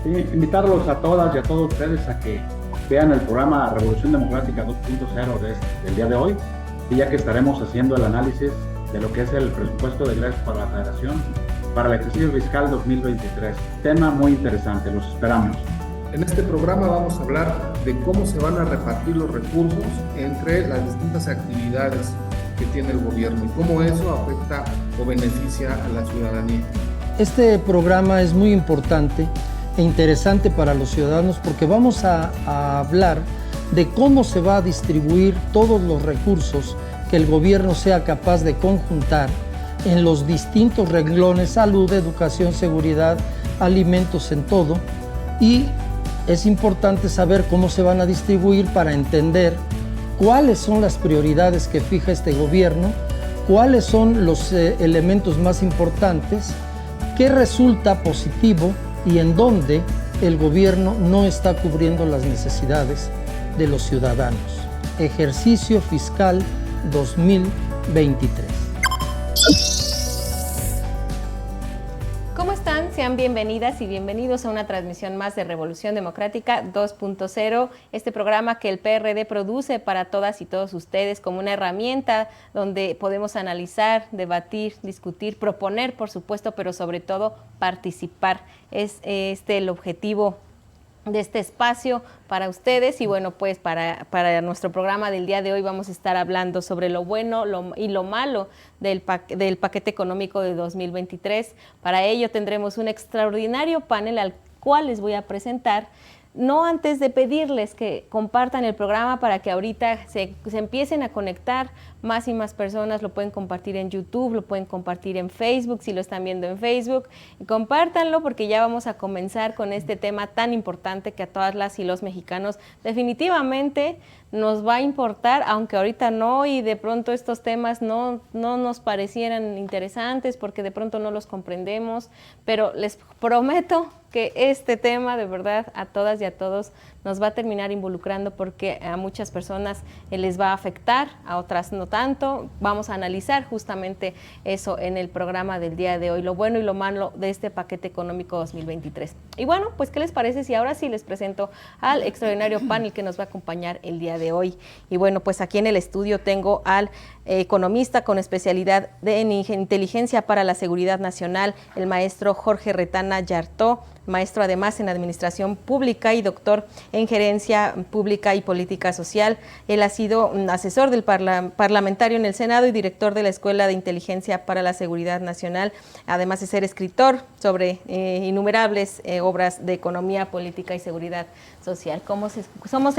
Sí, invitarlos a todas y a todos ustedes a que vean el programa Revolución Democrática 2.0 del día de hoy, y ya que estaremos haciendo el análisis de lo que es el presupuesto de egresos para la Federación para el ejercicio fiscal 2023. Tema muy interesante, los esperamos. En este programa vamos a hablar de cómo se van a repartir los recursos entre las distintas actividades que tiene el gobierno y cómo eso afecta o beneficia a la ciudadanía. Este programa es muy importante e interesante para los ciudadanos porque vamos a hablar de cómo se va a distribuir todos los recursos que el gobierno sea capaz de conjuntar en los distintos renglones: salud, educación, seguridad, alimentos, en todo. Y es importante saber cómo se van a distribuir para entender cuáles son las prioridades que fija este gobierno, cuáles son los elementos más importantes, qué resulta positivo y en dónde el gobierno no está cubriendo las necesidades de los ciudadanos. Ejercicio fiscal 2023. ¿Cómo están? Sean bienvenidas y bienvenidos a una transmisión más de Revolución Democrática 2.0, este programa que el PRD produce para todas y todos ustedes como una herramienta donde podemos analizar, debatir, discutir, proponer, por supuesto, pero sobre todo participar. Es el objetivo de este espacio para ustedes. Y bueno, pues para nuestro programa del día de hoy vamos a estar hablando sobre lo bueno y lo malo del paquete económico de 2023. Para ello tendremos un extraordinario panel al cual les voy a presentar, no antes de pedirles que compartan el programa para que ahorita se empiecen a conectar más y más personas. Lo pueden compartir en YouTube, lo pueden compartir en Facebook, si lo están viendo en Facebook. Y compártanlo porque ya vamos a comenzar con este tema tan importante que a todas las y los mexicanos definitivamente nos va a importar, aunque ahorita no, y de pronto estos temas no nos parecieran interesantes porque de pronto no los comprendemos, pero les prometo que este tema de verdad a todas y a todos nos va a terminar involucrando porque a muchas personas les va a afectar, a otras no tanto. Vamos a analizar justamente eso en el programa del día de hoy, lo bueno y lo malo de este paquete económico 2023. Y bueno, pues ¿qué les parece si ahora sí les presento al extraordinario panel que nos va a acompañar el día de hoy? Y bueno, pues aquí en el estudio tengo al economista con especialidad en inteligencia para la seguridad nacional, el maestro Jorge Retana Yartó, maestro además en administración pública y doctor en gerencia pública y política social. Él ha sido asesor del parlamentario en el Senado y director de la Escuela de Inteligencia para la Seguridad Nacional, además de ser escritor sobre innumerables obras de economía, política y seguridad social. ¿Cómo se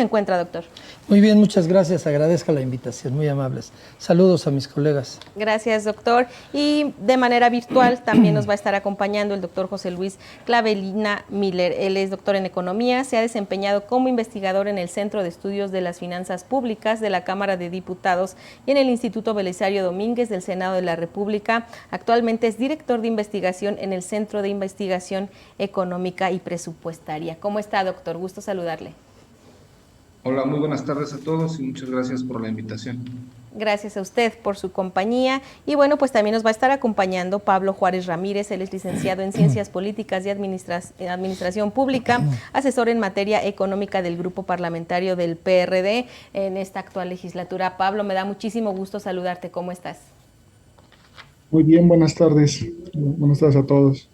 encuentra, doctor? Muy bien, muchas gracias. Agradezco la invitación, muy amables. Saludos a mis colegas. Gracias, doctor. Y de manera virtual también nos va a estar acompañando el doctor José Luis Clavelina Miller. Él es doctor en economía, se ha desempeñado como investigador en el Centro de Estudios de las Finanzas Públicas de la Cámara de Diputados y en el Instituto Belisario Domínguez del Senado de la República. Actualmente es director de investigación en el Centro de Investigación Económica y Presupuestaria. ¿Cómo está, doctor? Gusto saludarle. Hola, muy buenas tardes a todos y muchas gracias por la invitación. Gracias a usted por su compañía. Y bueno, pues también nos va a estar acompañando Pablo Juárez Ramírez. Él es licenciado en Ciencias Políticas y Administración Pública, asesor en materia económica del Grupo Parlamentario del PRD en esta actual legislatura. Pablo, me da muchísimo gusto saludarte. ¿Cómo estás? Muy bien, buenas tardes. Buenas tardes a todos.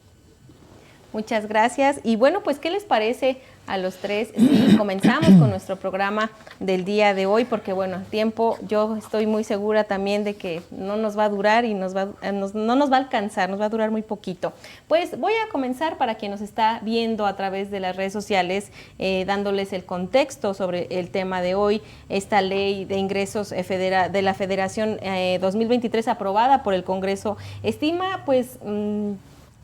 Muchas gracias. Y bueno, pues, ¿qué les parece a los tres si comenzamos con nuestro programa del día de hoy? Porque, bueno, el tiempo, yo estoy muy segura también de que no nos va a durar y no nos va a alcanzar, nos va a durar muy poquito. Pues voy a comenzar para quien nos está viendo a través de las redes sociales, dándoles el contexto sobre el tema de hoy. Esta ley de ingresos de la Federación 2023 aprobada por el Congreso estima, pues,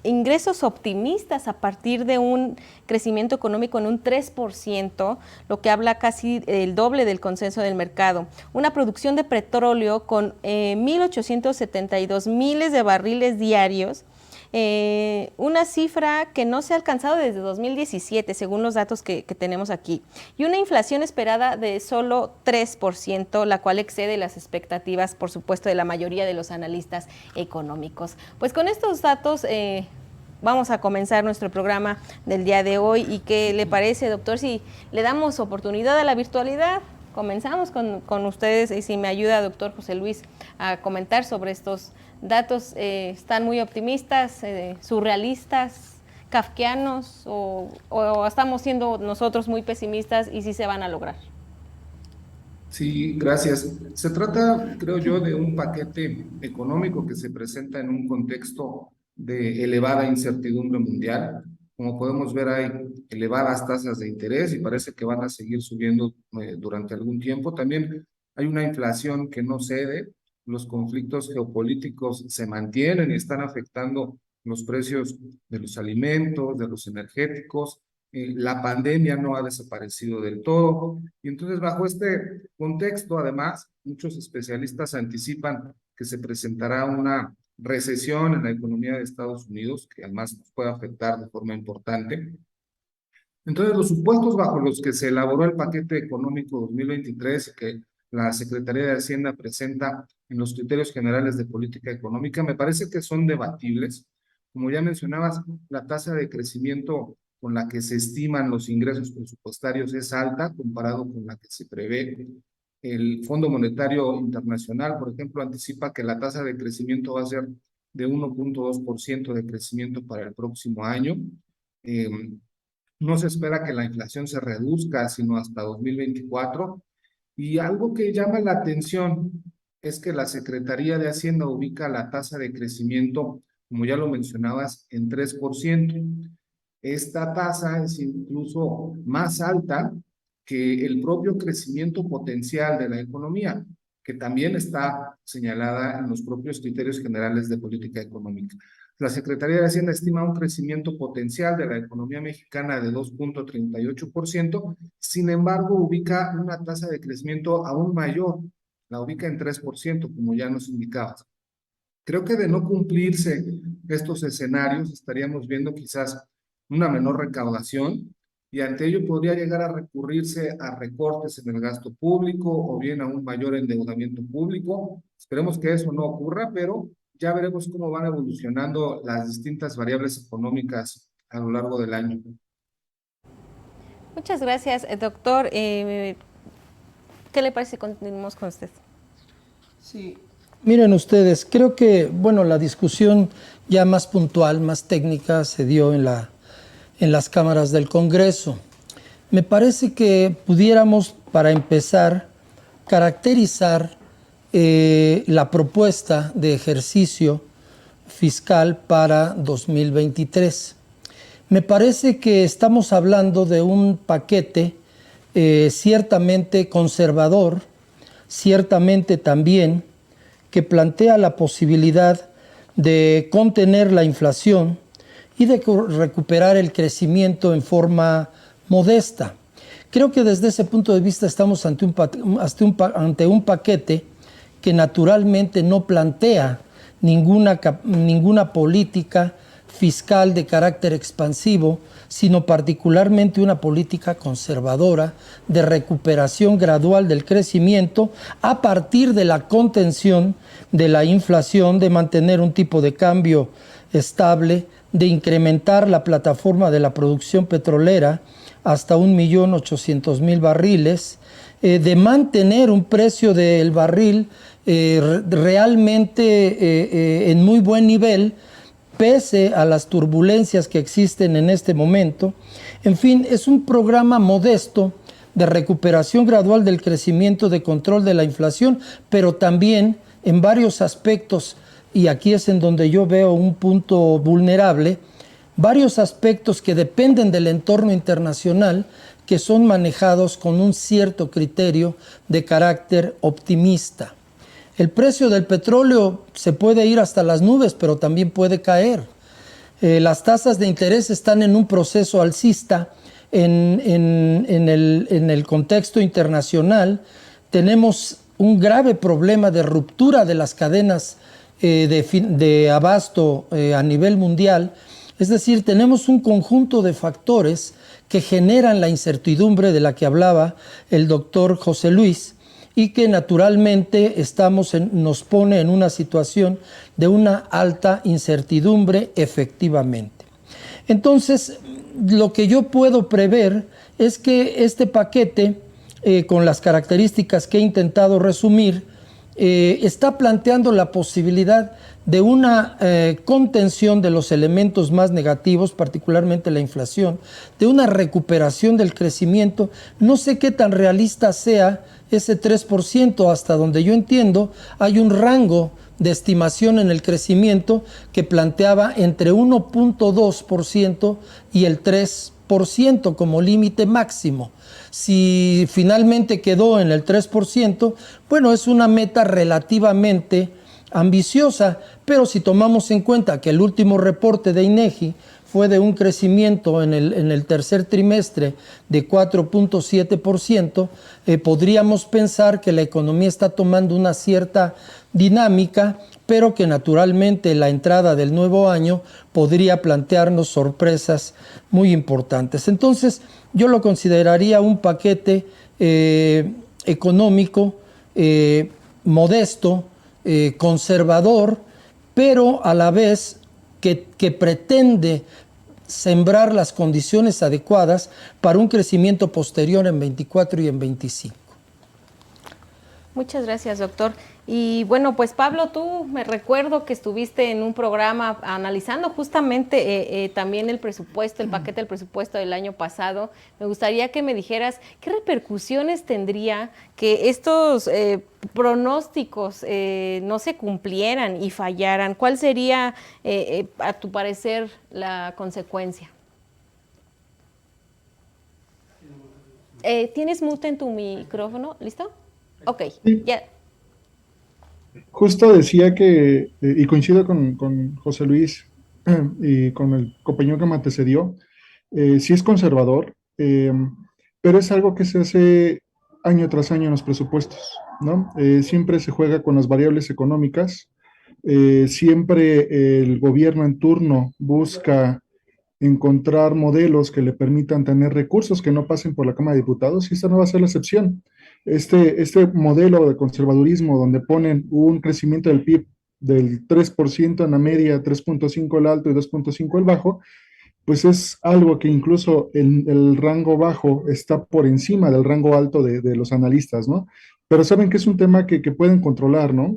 ingresos optimistas a partir de un crecimiento económico en un 3%, lo que habla casi el doble del consenso del mercado. Una producción de petróleo con 1.872 miles de barriles diarios, una cifra que no se ha alcanzado desde 2017, según los datos que tenemos aquí, y una inflación esperada de solo 3%, la cual excede las expectativas, por supuesto, de la mayoría de los analistas económicos. Pues con estos datos vamos a comenzar nuestro programa del día de hoy. ¿Y qué le parece, doctor, si le damos oportunidad a la virtualidad? Comenzamos con ustedes y si me ayuda, doctor José Luis, a comentar sobre estos datos. ¿Están muy optimistas, surrealistas, kafkianos o estamos siendo nosotros muy pesimistas y sí se van a lograr? Sí, gracias. Se trata, creo yo, de un paquete económico que se presenta en un contexto de elevada incertidumbre mundial. Como podemos ver, hay elevadas tasas de interés y parece que van a seguir subiendo durante algún tiempo. También hay una inflación que no cede, los conflictos geopolíticos se mantienen y están afectando los precios de los alimentos, de los energéticos. La pandemia no ha desaparecido del todo. Y entonces, bajo este contexto, además, muchos especialistas anticipan que se presentará una recesión en la economía de Estados Unidos, que además nos puede afectar de forma importante. Entonces, los supuestos bajo los que se elaboró el paquete económico 2023 y que la Secretaría de Hacienda presenta en los criterios generales de política económica, me parece que son debatibles. Como ya mencionabas, la tasa de crecimiento con la que se estiman los ingresos presupuestarios es alta comparado con la que se prevé. El Fondo Monetario Internacional, por ejemplo, anticipa que la tasa de crecimiento va a ser de 1.2% de crecimiento para el próximo año. No se espera que la inflación se reduzca sino hasta 2024. Y algo que llama la atención es que la Secretaría de Hacienda ubica la tasa de crecimiento, como ya lo mencionabas, en 3%. Esta tasa es incluso más alta que el propio crecimiento potencial de la economía, que también está señalada en los propios criterios generales de política económica. La Secretaría de Hacienda estima un crecimiento potencial de la economía mexicana de 2.38%, sin embargo, ubica una tasa de crecimiento aún mayor, la ubica en 3%, como ya nos indicabas. Creo que de no cumplirse estos escenarios, estaríamos viendo quizás una menor recaudación y ante ello podría llegar a recurrirse a recortes en el gasto público o bien a un mayor endeudamiento público. Esperemos que eso no ocurra, pero ya veremos cómo van evolucionando las distintas variables económicas a lo largo del año. Muchas gracias, doctor. ¿Qué le parece si continuamos con usted? Sí. Miren ustedes, creo que, bueno, la discusión ya más puntual, más técnica, se dio en las cámaras del Congreso. Me parece que pudiéramos, para empezar, caracterizar la propuesta de ejercicio fiscal para 2023. Me parece que estamos hablando de un paquete ciertamente conservador, ciertamente también que plantea la posibilidad de contener la inflación y de recuperar el crecimiento en forma modesta. Creo que desde ese punto de vista estamos ante un paquete que naturalmente no plantea ninguna política fiscal de carácter expansivo, sino particularmente una política conservadora de recuperación gradual del crecimiento a partir de la contención de la inflación, de mantener un tipo de cambio estable, de incrementar la plataforma de la producción petrolera hasta 1.800.000 barriles, de mantener un precio del barril realmente en muy buen nivel, pese a las turbulencias que existen en este momento. En fin, es un programa modesto de recuperación gradual del crecimiento, de control de la inflación, pero también en varios aspectos, y aquí es en donde yo veo un punto vulnerable, varios aspectos que dependen del entorno internacional, que son manejados con un cierto criterio de carácter optimista. El precio del petróleo se puede ir hasta las nubes, pero también puede caer. Las tasas de interés están en un proceso alcista en el contexto internacional. Tenemos un grave problema de ruptura de las cadenas de abasto a nivel mundial. Es decir, tenemos un conjunto de factores que generan la incertidumbre de la que hablaba el doctor José Luis, y que naturalmente nos pone en una situación de una alta incertidumbre efectivamente. Entonces, lo que yo puedo prever es que este paquete, con las características que he intentado resumir, está planteando la posibilidad de una contención de los elementos más negativos, particularmente la inflación, de una recuperación del crecimiento. No sé qué tan realista sea ese 3%, hasta donde yo entiendo, hay un rango de estimación en el crecimiento que planteaba entre 1.2% y el 3% como límite máximo. Si finalmente quedó en el 3%, bueno, es una meta relativamente ambiciosa, pero si tomamos en cuenta que el último reporte de INEGI fue de un crecimiento en el tercer trimestre de 4.7%, podríamos pensar que la economía está tomando una cierta dinámica, pero que naturalmente la entrada del nuevo año podría plantearnos sorpresas muy importantes. Entonces, yo lo consideraría un paquete económico modesto, conservador, pero a la vez que pretende sembrar las condiciones adecuadas para un crecimiento posterior en 24 y en 25. Muchas gracias, doctor. Y bueno, pues Pablo, tú me recuerdo que estuviste en un programa analizando justamente también el presupuesto, el paquete del presupuesto del año pasado. Me gustaría que me dijeras qué repercusiones tendría que estos pronósticos no se cumplieran y fallaran. ¿Cuál sería, a tu parecer, la consecuencia? ¿Tienes mute en tu micrófono? ¿Listo? Ok, Sí. ya. Justo decía que, y coincido con José Luis y con el compañero que me antecedió, sí es conservador, pero es algo que se hace año tras año en los presupuestos, ¿no? Siempre se juega con las variables económicas, siempre el gobierno en turno busca encontrar modelos que le permitan tener recursos que no pasen por la Cámara de Diputados, y esta no va a ser la excepción. Este modelo de conservadurismo donde ponen un crecimiento del PIB del 3% en la media, 3.5 el alto y 2.5 el bajo, pues es algo que incluso el rango bajo está por encima del rango alto de los analistas, ¿no? Pero saben que es un tema que pueden controlar, ¿no?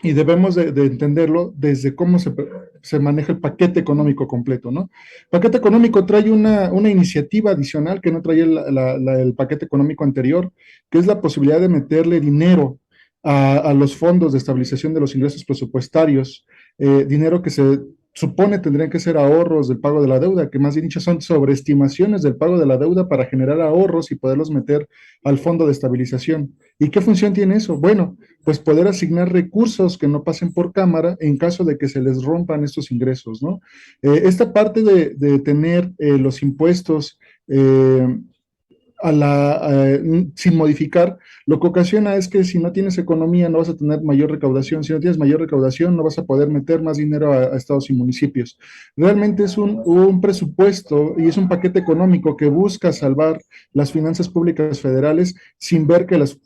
Y debemos de entenderlo desde cómo se maneja el paquete económico completo, ¿no? El paquete económico trae una iniciativa adicional que no traía el paquete económico anterior, que es la posibilidad de meterle dinero a los fondos de estabilización de los ingresos presupuestarios, dinero que se supone tendrían que ser ahorros del pago de la deuda, que más bien dicho son sobreestimaciones del pago de la deuda para generar ahorros y poderlos meter al fondo de estabilización. ¿Y qué función tiene eso? Bueno, pues poder asignar recursos que no pasen por Cámara en caso de que se les rompan estos ingresos, ¿no? Esta parte de tener los impuestos sin modificar, lo que ocasiona es que si no tienes economía no vas a tener mayor recaudación, si no tienes mayor recaudación no vas a poder meter más dinero a estados y municipios. Realmente es un presupuesto y es un paquete económico que busca salvar las finanzas públicas federales sin ver que las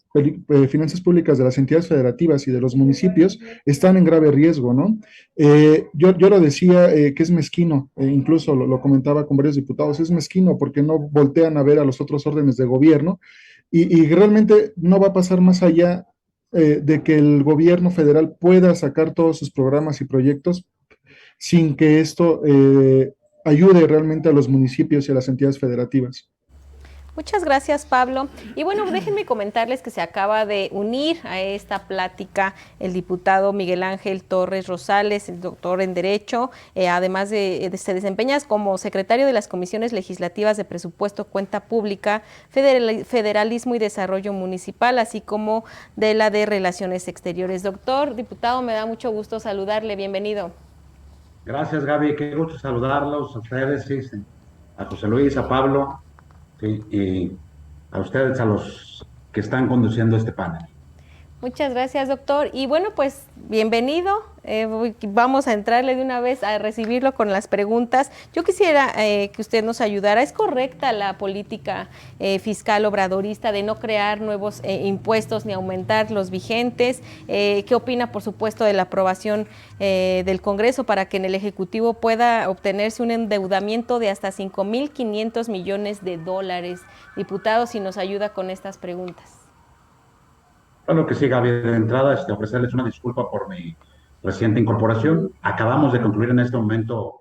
finanzas públicas de las entidades federativas y de los municipios están en grave riesgo, ¿no? Yo lo decía que es mezquino, incluso lo comentaba con varios diputados, es mezquino porque no voltean a ver a los otros órdenes de gobierno y realmente no va a pasar más allá de que el gobierno federal pueda sacar todos sus programas y proyectos sin que esto ayude realmente a los municipios y a las entidades federativas. Muchas gracias, Pablo. Y bueno, déjenme comentarles que se acaba de unir a esta plática el diputado Miguel Ángel Torres Rosales, el doctor en Derecho, además se desempeña como secretario de las Comisiones Legislativas de Presupuesto, Cuenta Pública, Federalismo y Desarrollo Municipal, así como de la de Relaciones Exteriores. Doctor, diputado, me da mucho gusto saludarle. Bienvenido. Gracias, Gaby. Qué gusto saludarlos a ustedes, sí, a José Luis, a Pablo. Sí, y a ustedes, a los que están conduciendo este panel. Muchas gracias, doctor. Y bueno, pues bienvenido. Vamos a entrarle de una vez a recibirlo con las preguntas. Yo quisiera que usted nos ayudara. ¿Es correcta la política fiscal obradorista de no crear nuevos impuestos ni aumentar los vigentes? ¿Qué opina, por supuesto, de la aprobación del Congreso para que en el Ejecutivo pueda obtenerse un endeudamiento de hasta $5,500 millones? Diputado, si nos ayuda con estas preguntas. Claro que sí, Gaby. De entrada, ofrecerles una disculpa por mi reciente incorporación. Acabamos de concluir en este momento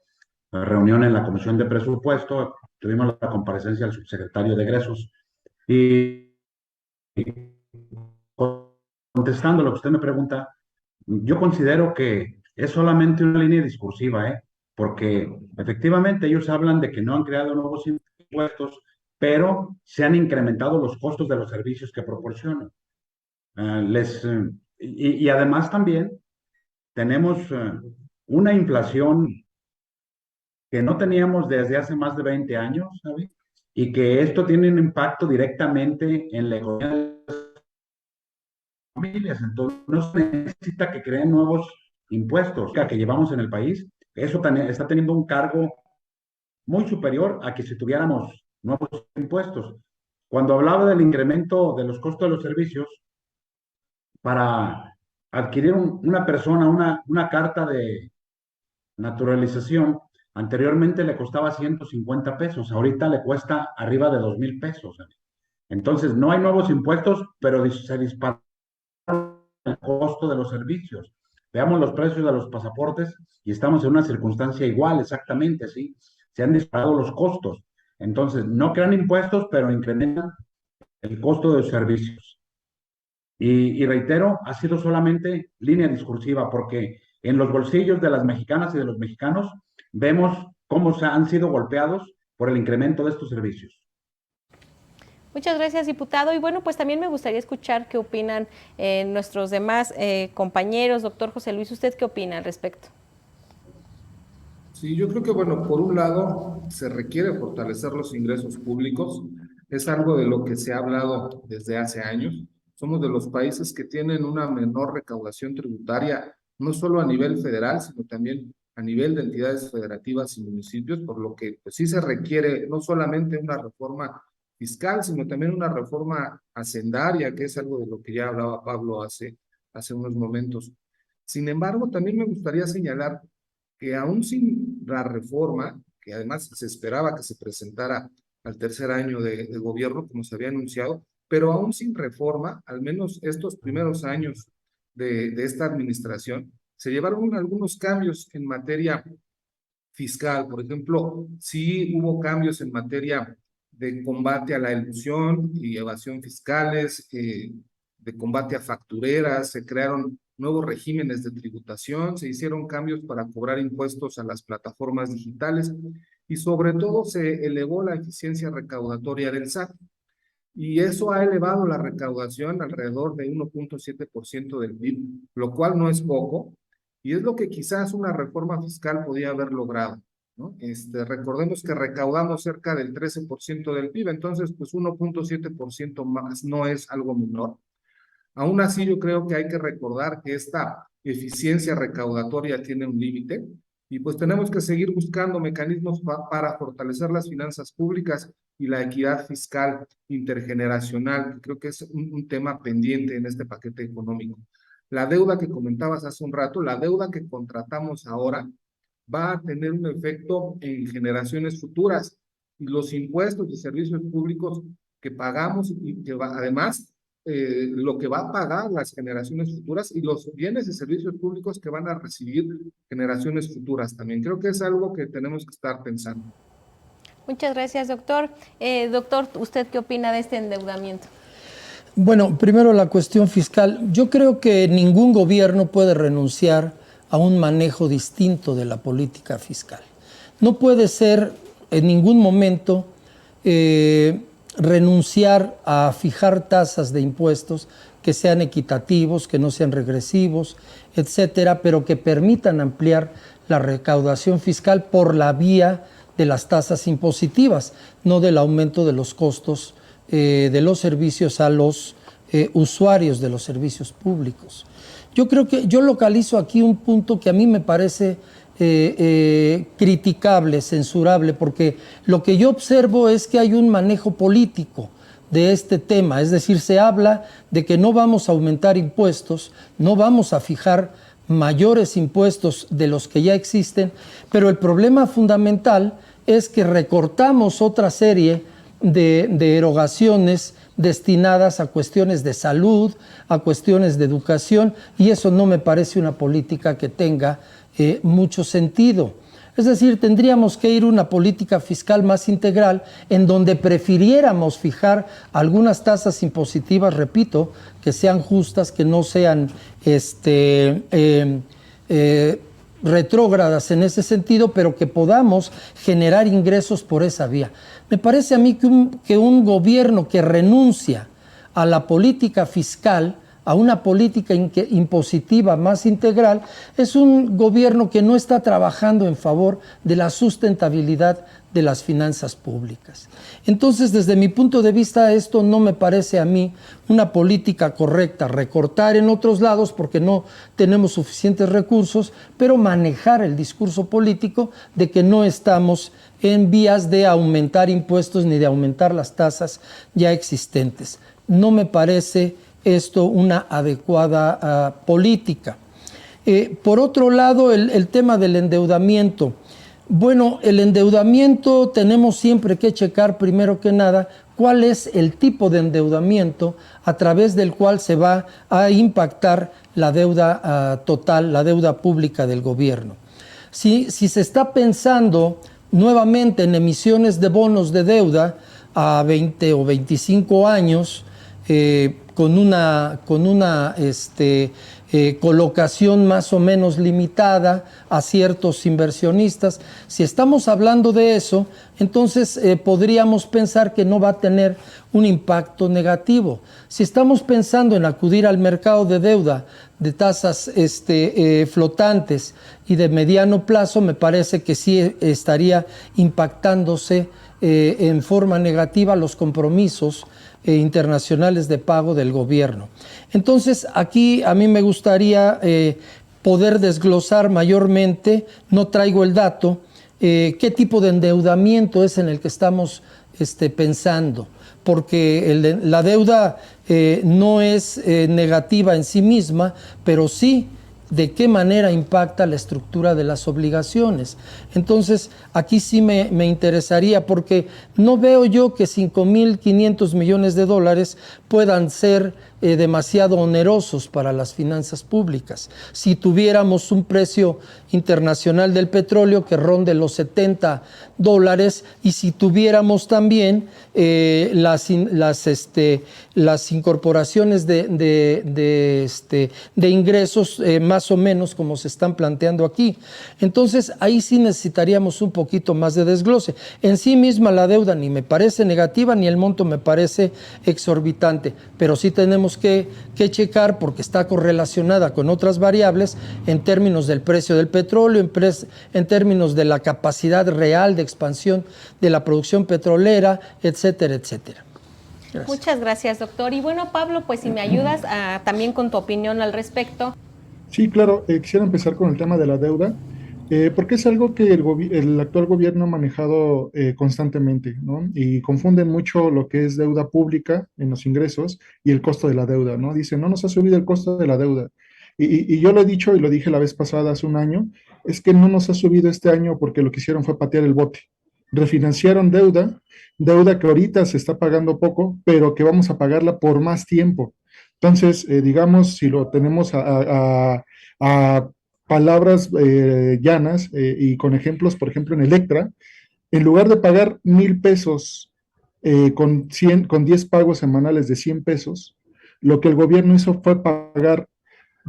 reunión en la Comisión de Presupuesto. Tuvimos la comparecencia del subsecretario de Egresos. Y contestando lo que usted me pregunta, yo considero que es solamente una línea discursiva, porque efectivamente ellos hablan de que no han creado nuevos impuestos, pero se han incrementado los costos de los servicios que proporcionan. Y además también tenemos una inflación que no teníamos desde hace más de 20 años, ¿sabes? Y que esto tiene un impacto directamente en la economía de las familias. Entonces, no se necesita que creen nuevos impuestos que llevamos en el país. Eso también está teniendo un cargo muy superior a que si tuviéramos nuevos impuestos. Cuando hablaba del incremento de los costos de los servicios, para adquirir una persona una carta de naturalización, anteriormente le costaba 150 pesos, ahorita le cuesta arriba de 2,000 pesos. Entonces, no hay nuevos impuestos, pero se disparó el costo de los servicios. Veamos los precios de los pasaportes y estamos en una circunstancia igual, exactamente, ¿sí? Se han disparado los costos. Entonces, no crean impuestos, pero incrementan el costo de los servicios. Y reitero, ha sido solamente línea discursiva, porque en los bolsillos de las mexicanas y de los mexicanos vemos cómo han sido golpeados por el incremento de estos servicios. Muchas gracias, diputado. Y bueno, pues también me gustaría escuchar qué opinan nuestros demás compañeros. Doctor José Luis, ¿usted qué opina al respecto? Sí, yo creo que, bueno, por un lado, se requiere fortalecer los ingresos públicos. Es algo de lo que se ha hablado desde hace años. Somos de los países que tienen una menor recaudación tributaria, no solo a nivel federal, sino también a nivel de entidades federativas y municipios, por lo que pues, sí se requiere no solamente una reforma fiscal, sino también una reforma hacendaria, que es algo de lo que ya hablaba Pablo hace unos momentos. Sin embargo, también me gustaría señalar que aún sin la reforma, que además se esperaba que se presentara al tercer año de gobierno, como se había anunciado, pero aún sin reforma, al menos estos primeros años de esta administración, se llevaron algunos cambios en materia fiscal. Por ejemplo, sí hubo cambios en materia de combate a la elusión y evasión fiscales, de combate a factureras, se crearon nuevos regímenes de tributación, se hicieron cambios para cobrar impuestos a las plataformas digitales y sobre todo se elevó la eficiencia recaudatoria del SAT. Y eso ha elevado la recaudación alrededor de 1.7% del PIB, lo cual no es poco, y es lo que quizás una reforma fiscal podía haber logrado, ¿no? Recordemos que recaudamos cerca del 13% del PIB, entonces pues 1.7% más no es algo menor. Aún así, yo creo que hay que recordar que esta eficiencia recaudatoria tiene un límite y pues tenemos que seguir buscando mecanismos para fortalecer las finanzas públicas y la equidad fiscal intergeneracional, que creo que es un tema pendiente en este paquete económico. La deuda que comentabas hace un rato, la deuda que contratamos ahora, va a tener un efecto en generaciones futuras y los impuestos y servicios públicos que pagamos y que además lo que va a pagar las generaciones futuras y los bienes y servicios públicos que van a recibir generaciones futuras también. Creo que es algo que tenemos que estar pensando. Muchas gracias, doctor. Doctor, ¿usted qué opina de este endeudamiento? Bueno, primero la cuestión fiscal. Yo creo que ningún gobierno puede renunciar a un manejo distinto de la política fiscal. No puede ser en ningún momento renunciar a fijar tasas de impuestos que sean equitativos, que no sean regresivos, etcétera, pero que permitan ampliar la recaudación fiscal por la vía de las tasas impositivas, no del aumento de los costos de los servicios a los usuarios de los servicios públicos. Yo creo que yo localizo aquí un punto que a mí me parece criticable, censurable, porque lo que yo observo es que hay un manejo político de este tema, es decir, se habla de que no vamos a aumentar impuestos, no vamos a fijar mayores impuestos de los que ya existen, pero el problema fundamental es que recortamos otra serie de erogaciones destinadas a cuestiones de salud, a cuestiones de educación, y eso no me parece una política que tenga mucho sentido. Es decir, tendríamos que ir a una política fiscal más integral en donde prefiriéramos fijar algunas tasas impositivas, repito, que sean justas, que no sean retrógradas en ese sentido, pero que podamos generar ingresos por esa vía. Me parece a mí que un gobierno que renuncia a la política fiscal, a una política impositiva más integral, es un gobierno que no está trabajando en favor de la sustentabilidad de las finanzas públicas. Entonces, desde mi punto de vista, esto no me parece a mí una política correcta. Recortar en otros lados porque no tenemos suficientes recursos, pero manejar el discurso político de que no estamos en vías de aumentar impuestos ni de aumentar las tasas ya existentes. No me parece esto una adecuada política. Por otro lado, el tema del endeudamiento. Bueno, el endeudamiento tenemos siempre que checar primero que nada cuál es el tipo de endeudamiento a través del cual se va a impactar la deuda total, la deuda pública del gobierno. Si se está pensando nuevamente en emisiones de bonos de deuda a 20 o 25 años, con una colocación más o menos limitada a ciertos inversionistas. Si estamos hablando de eso, entonces podríamos pensar que no va a tener un impacto negativo. Si estamos pensando en acudir al mercado de deuda de tasas flotantes y de mediano plazo, me parece que sí estaría impactándose en forma negativa los compromisos internacionales de pago del gobierno. Entonces, aquí a mí me gustaría poder desglosar mayormente, no traigo el dato, qué tipo de endeudamiento es en el que estamos pensando, porque la deuda no es negativa en sí misma, pero sí de qué manera impacta la estructura de las obligaciones. Entonces, aquí sí me interesaría, porque no veo yo que 5.500 millones de dólares puedan ser demasiado onerosos para las finanzas públicas. Si tuviéramos un precio internacional del petróleo que ronde los $70 y si tuviéramos también las incorporaciones de ingresos más o menos como se están planteando aquí. Entonces, ahí sí necesitaríamos un poquito más de desglose. En sí misma la deuda ni me parece negativa ni el monto me parece exorbitante, pero sí tenemos que checar, porque está correlacionada con otras variables en términos del precio del petróleo, en términos de la capacidad real de expansión de la producción petrolera, etcétera, etcétera. Gracias. Muchas gracias, doctor. Y bueno, Pablo, pues si me ayudas también con tu opinión al respecto. Sí, claro. Quisiera empezar con el tema de la deuda, porque es algo que el actual gobierno ha manejado constantemente, ¿no? Y confunden mucho lo que es deuda pública en los ingresos y el costo de la deuda, ¿no? Dicen, no nos ha subido el costo de la deuda. Y yo lo he dicho y lo dije la vez pasada, hace un año, es que no nos ha subido este año porque lo que hicieron fue patear el bote. Refinanciaron deuda que ahorita se está pagando poco, pero que vamos a pagarla por más tiempo. Entonces, digamos, si lo tenemos a palabras llanas y con ejemplos, por ejemplo, en Electra, en lugar de pagar 1,000 pesos con 10 pagos semanales de 100 pesos, lo que el gobierno hizo fue pagar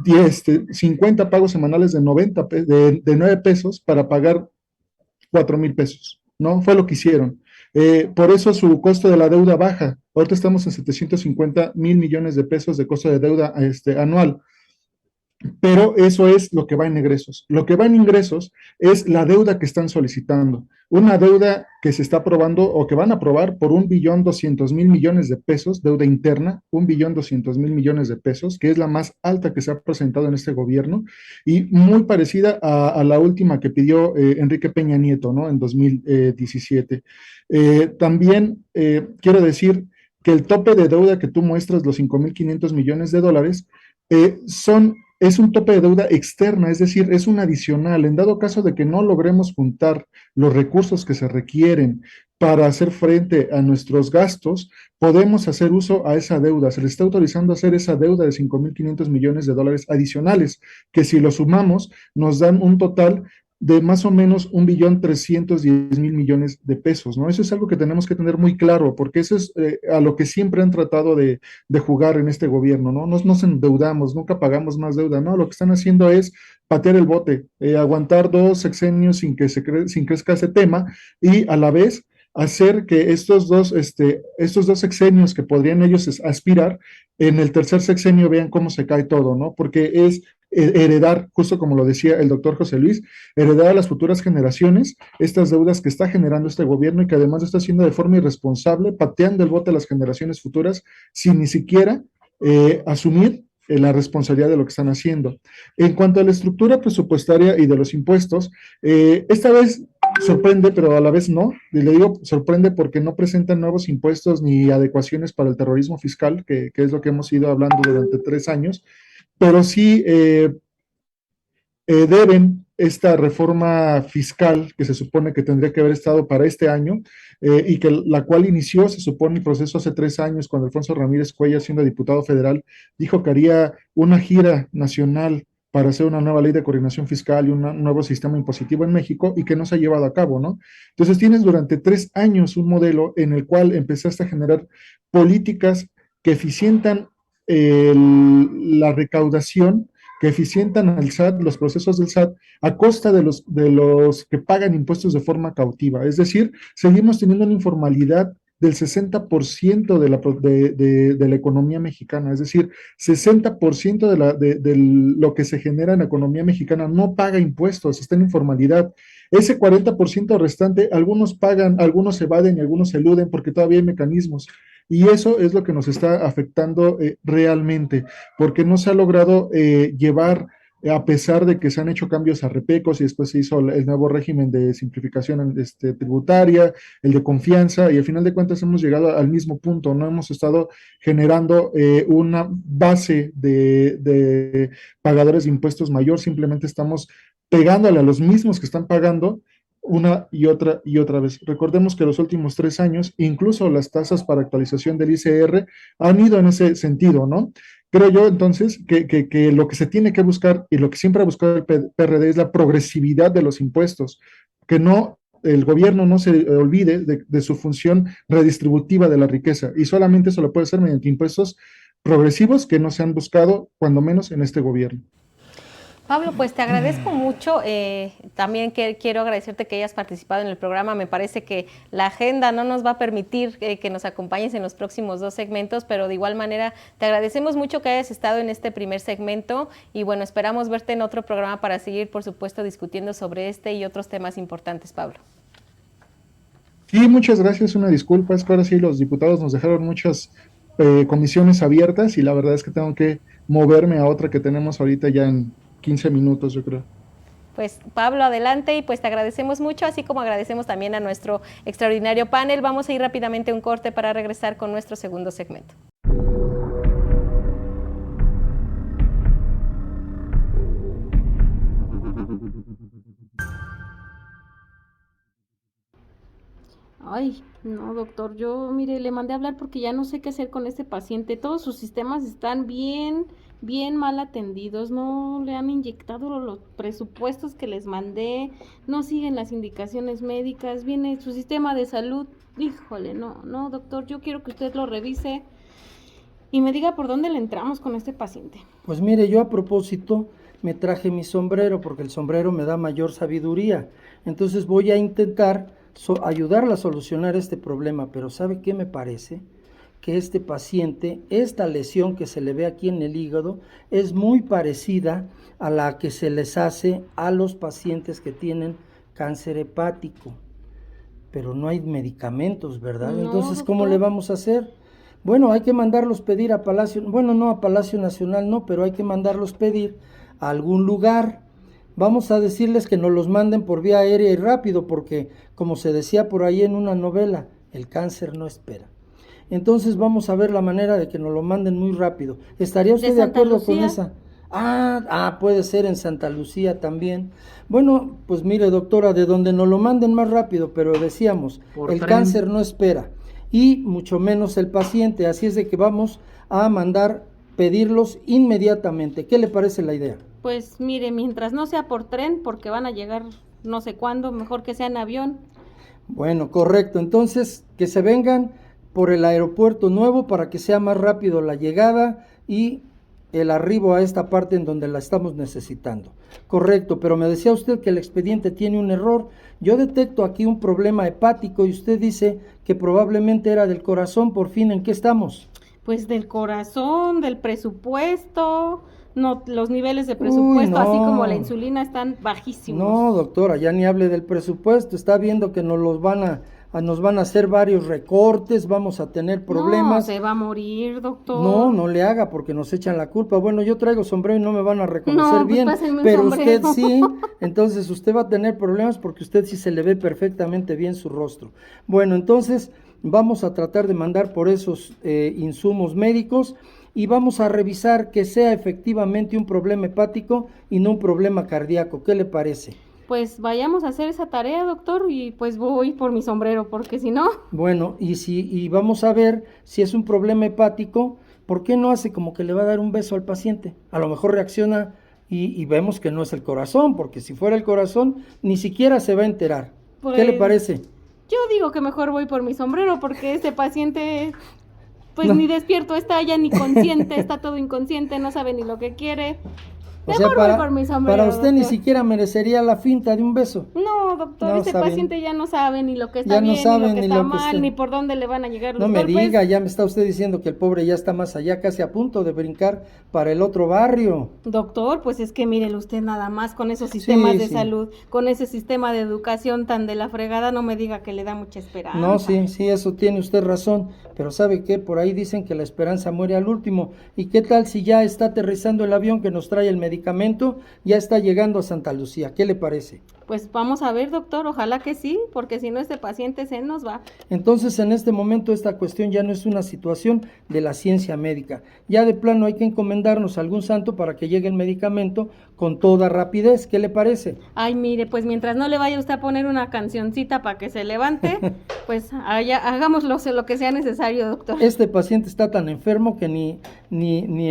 50 pagos semanales de 9 pesos para pagar 4,000 pesos, ¿no? Fue lo que hicieron. Por eso su costo de la deuda baja. Ahorita estamos en 750,000 millones de pesos de costo de deuda anual. pero eso es lo que va en egresos. Lo que va en ingresos es la deuda que están solicitando, una deuda que se está aprobando o que van a aprobar por 1.200.000 millones de pesos, deuda interna, 1.200.000 millones de pesos, que es la más alta que se ha presentado en este gobierno y muy parecida a la última que pidió Enrique Peña Nieto, ¿no? En 2017. También quiero decir que el tope de deuda que tú muestras, los 5.500 millones de dólares, es un tope de deuda externa, es decir, es un adicional. En dado caso de que no logremos juntar los recursos que se requieren para hacer frente a nuestros gastos, podemos hacer uso a esa deuda. Se le está autorizando a hacer esa deuda de 5.500 millones de dólares adicionales, que si lo sumamos nos dan un total de más o menos 1.310.000 millones de pesos, ¿no? Eso es algo que tenemos que tener muy claro, porque eso es a lo que siempre han tratado de jugar en este gobierno, ¿no? Nos endeudamos, nunca pagamos más deuda, ¿no? Lo que están haciendo es patear el bote, aguantar 2 sexenios sin crezca ese tema y a la vez hacer que estos dos sexenios que podrían ellos aspirar, en el tercer sexenio vean cómo se cae todo, ¿no? Porque es heredar, justo como lo decía el doctor José Luis, heredar a las futuras generaciones estas deudas que está generando este gobierno y que además lo está haciendo de forma irresponsable, pateando el bote a las generaciones futuras sin ni siquiera asumir la responsabilidad de lo que están haciendo. En cuanto a la estructura presupuestaria y de los impuestos, esta vez sorprende, pero a la vez no. Y le digo sorprende porque no presentan nuevos impuestos ni adecuaciones para el terrorismo fiscal, que es lo que hemos ido hablando durante 3 años, pero sí deben esta reforma fiscal que se supone que tendría que haber estado para este año y que la cual inició, se supone, el proceso hace 3 años cuando Alfonso Ramírez Cuellar, siendo diputado federal, dijo que haría una gira nacional para hacer una nueva ley de coordinación fiscal y un nuevo sistema impositivo en México y que no se ha llevado a cabo, ¿no? Entonces tienes durante 3 años un modelo en el cual empezaste a generar políticas que eficientan la recaudación, que eficientan al SAT, los procesos del SAT, a costa de los que pagan impuestos de forma cautiva. Es decir, seguimos teniendo una informalidad del 60% de la economía mexicana, es decir, 60% de lo que se genera en la economía mexicana no paga impuestos, está en informalidad. Ese 40% restante, algunos pagan, algunos evaden y algunos eluden porque todavía hay mecanismos. Y eso es lo que nos está afectando realmente, porque no se ha logrado llevar, a pesar de que se han hecho cambios a repecos y después se hizo el nuevo régimen de simplificación tributaria, el de confianza, y al final de cuentas hemos llegado al mismo punto, no hemos estado generando una base de pagadores de impuestos mayor, simplemente estamos pegándole a los mismos que están pagando una y otra vez. Recordemos que los últimos 3 años, incluso las tasas para actualización del ICR han ido en ese sentido, ¿no? Creo yo entonces que lo que se tiene que buscar y lo que siempre ha buscado el PRD es la progresividad de los impuestos, que no el gobierno no se olvide de su función redistributiva de la riqueza y solamente eso lo puede hacer mediante impuestos progresivos que no se han buscado, cuando menos en este gobierno. Pablo, pues te agradezco mucho. También quiero agradecerte que hayas participado en el programa. Me parece que la agenda no nos va a permitir que nos acompañes en los próximos 2 segmentos, pero de igual manera te agradecemos mucho que hayas estado en este primer segmento y bueno, esperamos verte en otro programa para seguir, por supuesto, discutiendo sobre este y otros temas importantes, Pablo. Sí, muchas gracias. Una disculpa, es que ahora sí los diputados nos dejaron muchas comisiones abiertas y la verdad es que tengo que moverme a otra que tenemos ahorita ya en 15 minutos, yo creo. Pues Pablo, adelante y pues te agradecemos mucho, así como agradecemos también a nuestro extraordinario panel. Vamos a ir rápidamente a un corte para regresar con nuestro segundo segmento. Ay, no, doctor, yo, mire, le mandé a hablar porque ya no sé qué hacer con este paciente. Todos sus sistemas están bien mal atendidos, no le han inyectado los presupuestos que les mandé, no siguen las indicaciones médicas, viene su sistema de salud. Híjole, no, doctor, yo quiero que usted lo revise y me diga por dónde le entramos con este paciente. Pues mire, yo a propósito me traje mi sombrero porque el sombrero me da mayor sabiduría. Entonces voy a intentar ayudarla a solucionar este problema, pero ¿sabe qué me parece? que este paciente, esta lesión que se le ve aquí en el hígado, es muy parecida a la que se les hace a los pacientes que tienen cáncer hepático. Pero no hay medicamentos, ¿verdad? No, Entonces, ¿cómo doctor. le vamos a hacer? Bueno, hay que mandarlos pedir a Palacio, bueno, no a Palacio Nacional, no, pero hay que mandarlos pedir a algún lugar. Vamos a decirles que nos los manden por vía aérea y rápido, porque como se decía por ahí en una novela, el cáncer no espera. Entonces vamos a ver la manera de que nos lo manden muy rápido. ¿Estaría usted de Santa acuerdo con Lucía. esa? Puede ser en Santa Lucía también. Bueno, pues mire, doctora, de donde nos lo manden más rápido, pero decíamos, Por el tren. cáncer no espera y mucho menos el paciente, así es de que vamos a mandar pedirlos inmediatamente. ¿Qué le parece la idea? Pues mire, mientras no sea por tren, porque van a llegar no sé cuándo, mejor que sea en avión. Bueno, correcto. Entonces, que se vengan por el aeropuerto nuevo para que sea más rápido la llegada y el arribo a esta parte en donde la estamos necesitando. Correcto, pero me decía usted que el expediente tiene un error. Yo detecto aquí un problema hepático y usted dice que probablemente era del corazón. Por fin, ¿en qué estamos? Pues del corazón, del presupuesto, no, los niveles de presupuesto, así como la insulina, están bajísimos. No, doctora, ya ni hable del presupuesto. Está viendo que nos van a hacer varios recortes, vamos a tener problemas. No, se va a morir, doctor. No le haga porque nos echan la culpa. Bueno, yo traigo sombrero y no me van a reconocer No, pues bien, pásenme un pero sombrero. usted sí, entonces usted va a tener problemas porque usted sí se le ve perfectamente bien su rostro. Bueno, entonces vamos a tratar de mandar por esos insumos médicos y vamos a revisar que sea efectivamente un problema hepático y no un problema cardíaco. ¿Qué le parece? Pues vayamos a hacer esa tarea, doctor, y pues voy por mi sombrero, porque si no... Bueno, y vamos a ver si es un problema hepático. ¿Por qué no hace como que le va a dar un beso al paciente? A lo mejor reacciona y vemos que no es el corazón, porque si fuera el corazón, ni siquiera se va a enterar. ¿Qué le Pues, parece? Yo digo que mejor voy por mi sombrero, porque este paciente, pues No. ni despierto está, ya ni consciente, está todo inconsciente, no sabe ni lo que quiere. O sea, Mejor voy por mi sombrero, para usted ni doctor. siquiera merecería la finta de un beso. No, doctor, No, este está bien. paciente ya no sabe ni lo que está Ya no bien, sabe ni lo que ni está lo que mal, está- ni por dónde le van a llegar los No me golpes. diga, ya me está usted diciendo que el pobre ya está más allá, casi a punto de brincar para el otro barrio. Doctor, pues es que mírele usted nada más con esos sistemas de sí. salud, con ese sistema de educación tan de la fregada, no me diga que le da mucha esperanza. No, sí, eso tiene usted razón, pero ¿sabe qué? Por ahí dicen que la esperanza muere al último. ¿Y qué tal si ya está aterrizando el avión que nos trae el medicamento? Ya está llegando a Santa Lucía, ¿qué le parece? Pues vamos a ver, doctor, ojalá que sí, porque si no este paciente se nos va. Entonces, en este momento esta cuestión ya no es una situación de la ciencia médica. Ya de plano hay que encomendarnos a algún santo para que llegue el medicamento con toda rapidez. ¿Qué le parece? Ay, mire, pues mientras no le vaya usted a poner una cancioncita para que se levante, pues hagámoslo lo que sea necesario, doctor. Este paciente está tan enfermo que ni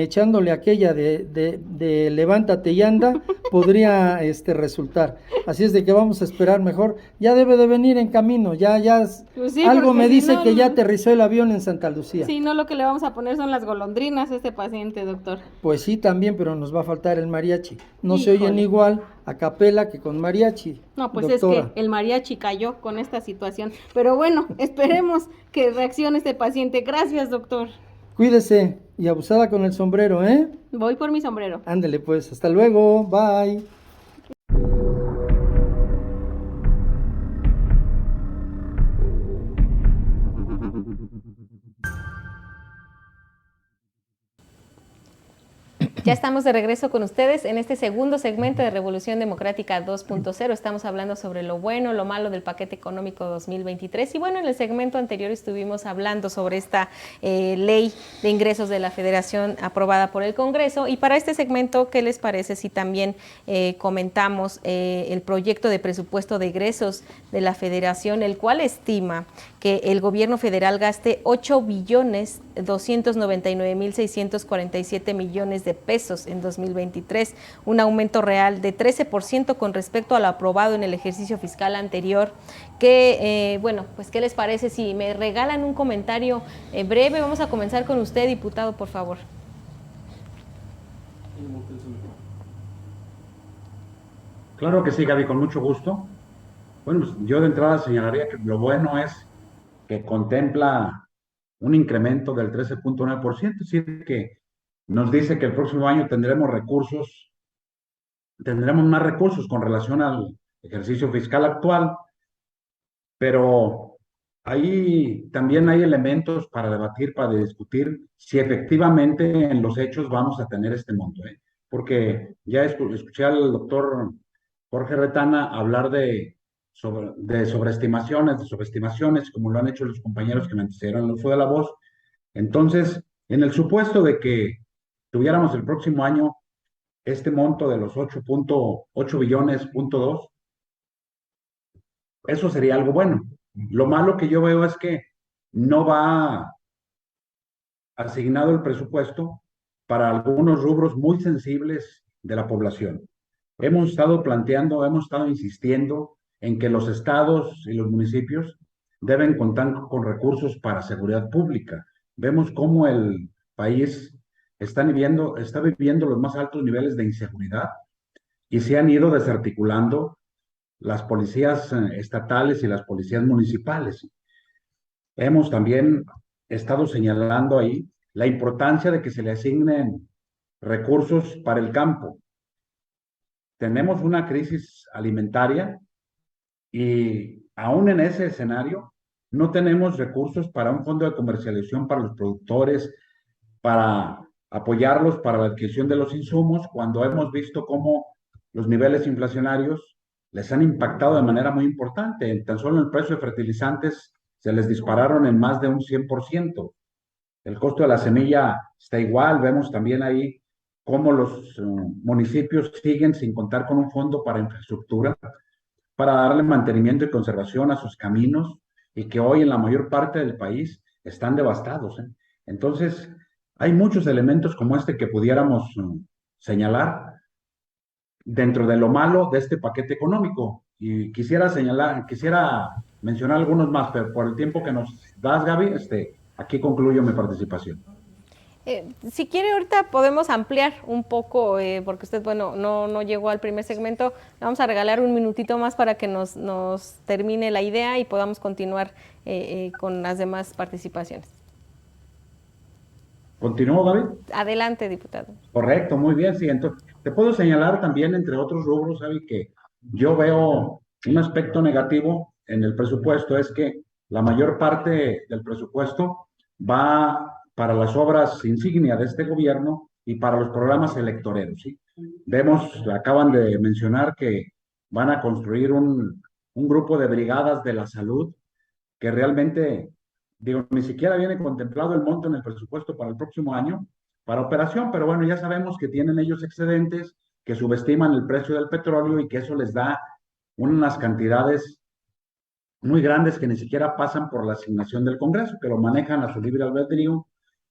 echándole aquella de levántate y anda podría resultar. Así es de que vamos a esperar mejor. Ya debe de venir en camino, Pues sí, algo porque me si dice no, que ya aterrizó el avión en Santa Lucía. Sí, no, lo que le vamos a poner son las golondrinas a este paciente, doctor. Pues sí, también, pero nos va a faltar el mariachi. No se oyen Híjole. igual a capela que con mariachi. No, pues doctora. es que el mariachi cayó con esta situación. Pero bueno, esperemos que reaccione este paciente. Gracias, doctor. Cuídese y abusada con el sombrero, ¿eh? Voy por mi sombrero. Ándele pues, hasta luego, bye. Ya estamos de regreso con ustedes en este segundo segmento de Revolución Democrática 2.0. Estamos hablando sobre lo bueno, lo malo del paquete económico 2023. Y bueno, en el segmento anterior estuvimos hablando sobre esta ley de ingresos de la Federación aprobada por el Congreso. Y para este segmento, ¿qué les parece si también comentamos el proyecto de presupuesto de egresos de la Federación, el cual estima que el gobierno federal gaste 8.299.647 millones de pesos en 2023, un aumento real de 13% con respecto a lo aprobado en el ejercicio fiscal anterior. Que, bueno, pues, ¿qué les parece si me regalan un comentario breve? Vamos a comenzar con usted, diputado, por favor. Claro que sí, Gaby, con mucho gusto. Bueno, pues yo de entrada señalaría que lo bueno es que contempla un incremento del 13.9%, es decir, que nos dice que el próximo año tendremos más recursos con relación al ejercicio fiscal actual, pero ahí también hay elementos para debatir, para discutir si efectivamente en los hechos vamos a tener este monto, ¿eh? Porque ya escuché al doctor Jorge Retana hablar de sobreestimaciones, de subestimaciones, como lo han hecho los compañeros que me antecedieron en el uso de la voz. Entonces, en el supuesto de que tuviéramos el próximo año este monto de los 8.8 billones, eso sería algo bueno. Lo malo que yo veo es que no va asignado el presupuesto para algunos rubros muy sensibles de la población. Hemos estado planteando, hemos estado insistiendo en que los estados y los municipios deben contar con recursos para seguridad pública. Vemos cómo el país está viviendo los más altos niveles de inseguridad y se han ido desarticulando las policías estatales y las policías municipales. Hemos también estado señalando ahí la importancia de que se le asignen recursos para el campo. Tenemos una crisis alimentaria y aún en ese escenario no tenemos recursos para un fondo de comercialización para los productores, para apoyarlos para la adquisición de los insumos, cuando hemos visto cómo los niveles inflacionarios les han impactado de manera muy importante. Tan solo el precio de fertilizantes se les dispararon en más de un 100%. El costo de la semilla está igual. Vemos también ahí cómo los municipios siguen sin contar con un fondo para infraestructura, para darle mantenimiento y conservación a sus caminos, y que hoy en la mayor parte del país están devastados, ¿eh? Entonces, hay muchos elementos como este que pudiéramos señalar dentro de lo malo de este paquete económico. Y quisiera mencionar algunos más, pero por el tiempo que nos das, Gaby, aquí concluyo mi participación. Si quiere, ahorita podemos ampliar un poco, porque usted, bueno, no llegó al primer segmento. Vamos a regalar un minutito más para que nos termine la idea y podamos continuar con las demás participaciones. ¿Continúo, Gaby? Adelante, diputado. Correcto, muy bien. Sí, entonces, te puedo señalar también, entre otros rubros, Gaby, que yo veo un aspecto negativo en el presupuesto, es que la mayor parte del presupuesto va para las obras insignia de este gobierno y para los programas electoreros, ¿sí? Vemos, acaban de mencionar que van a construir un grupo de brigadas de la salud que realmente, digo, ni siquiera viene contemplado el monto en el presupuesto para el próximo año para operación, pero bueno, ya sabemos que tienen ellos excedentes, que subestiman el precio del petróleo y que eso les da unas cantidades muy grandes que ni siquiera pasan por la asignación del Congreso, que lo manejan a su libre albedrío,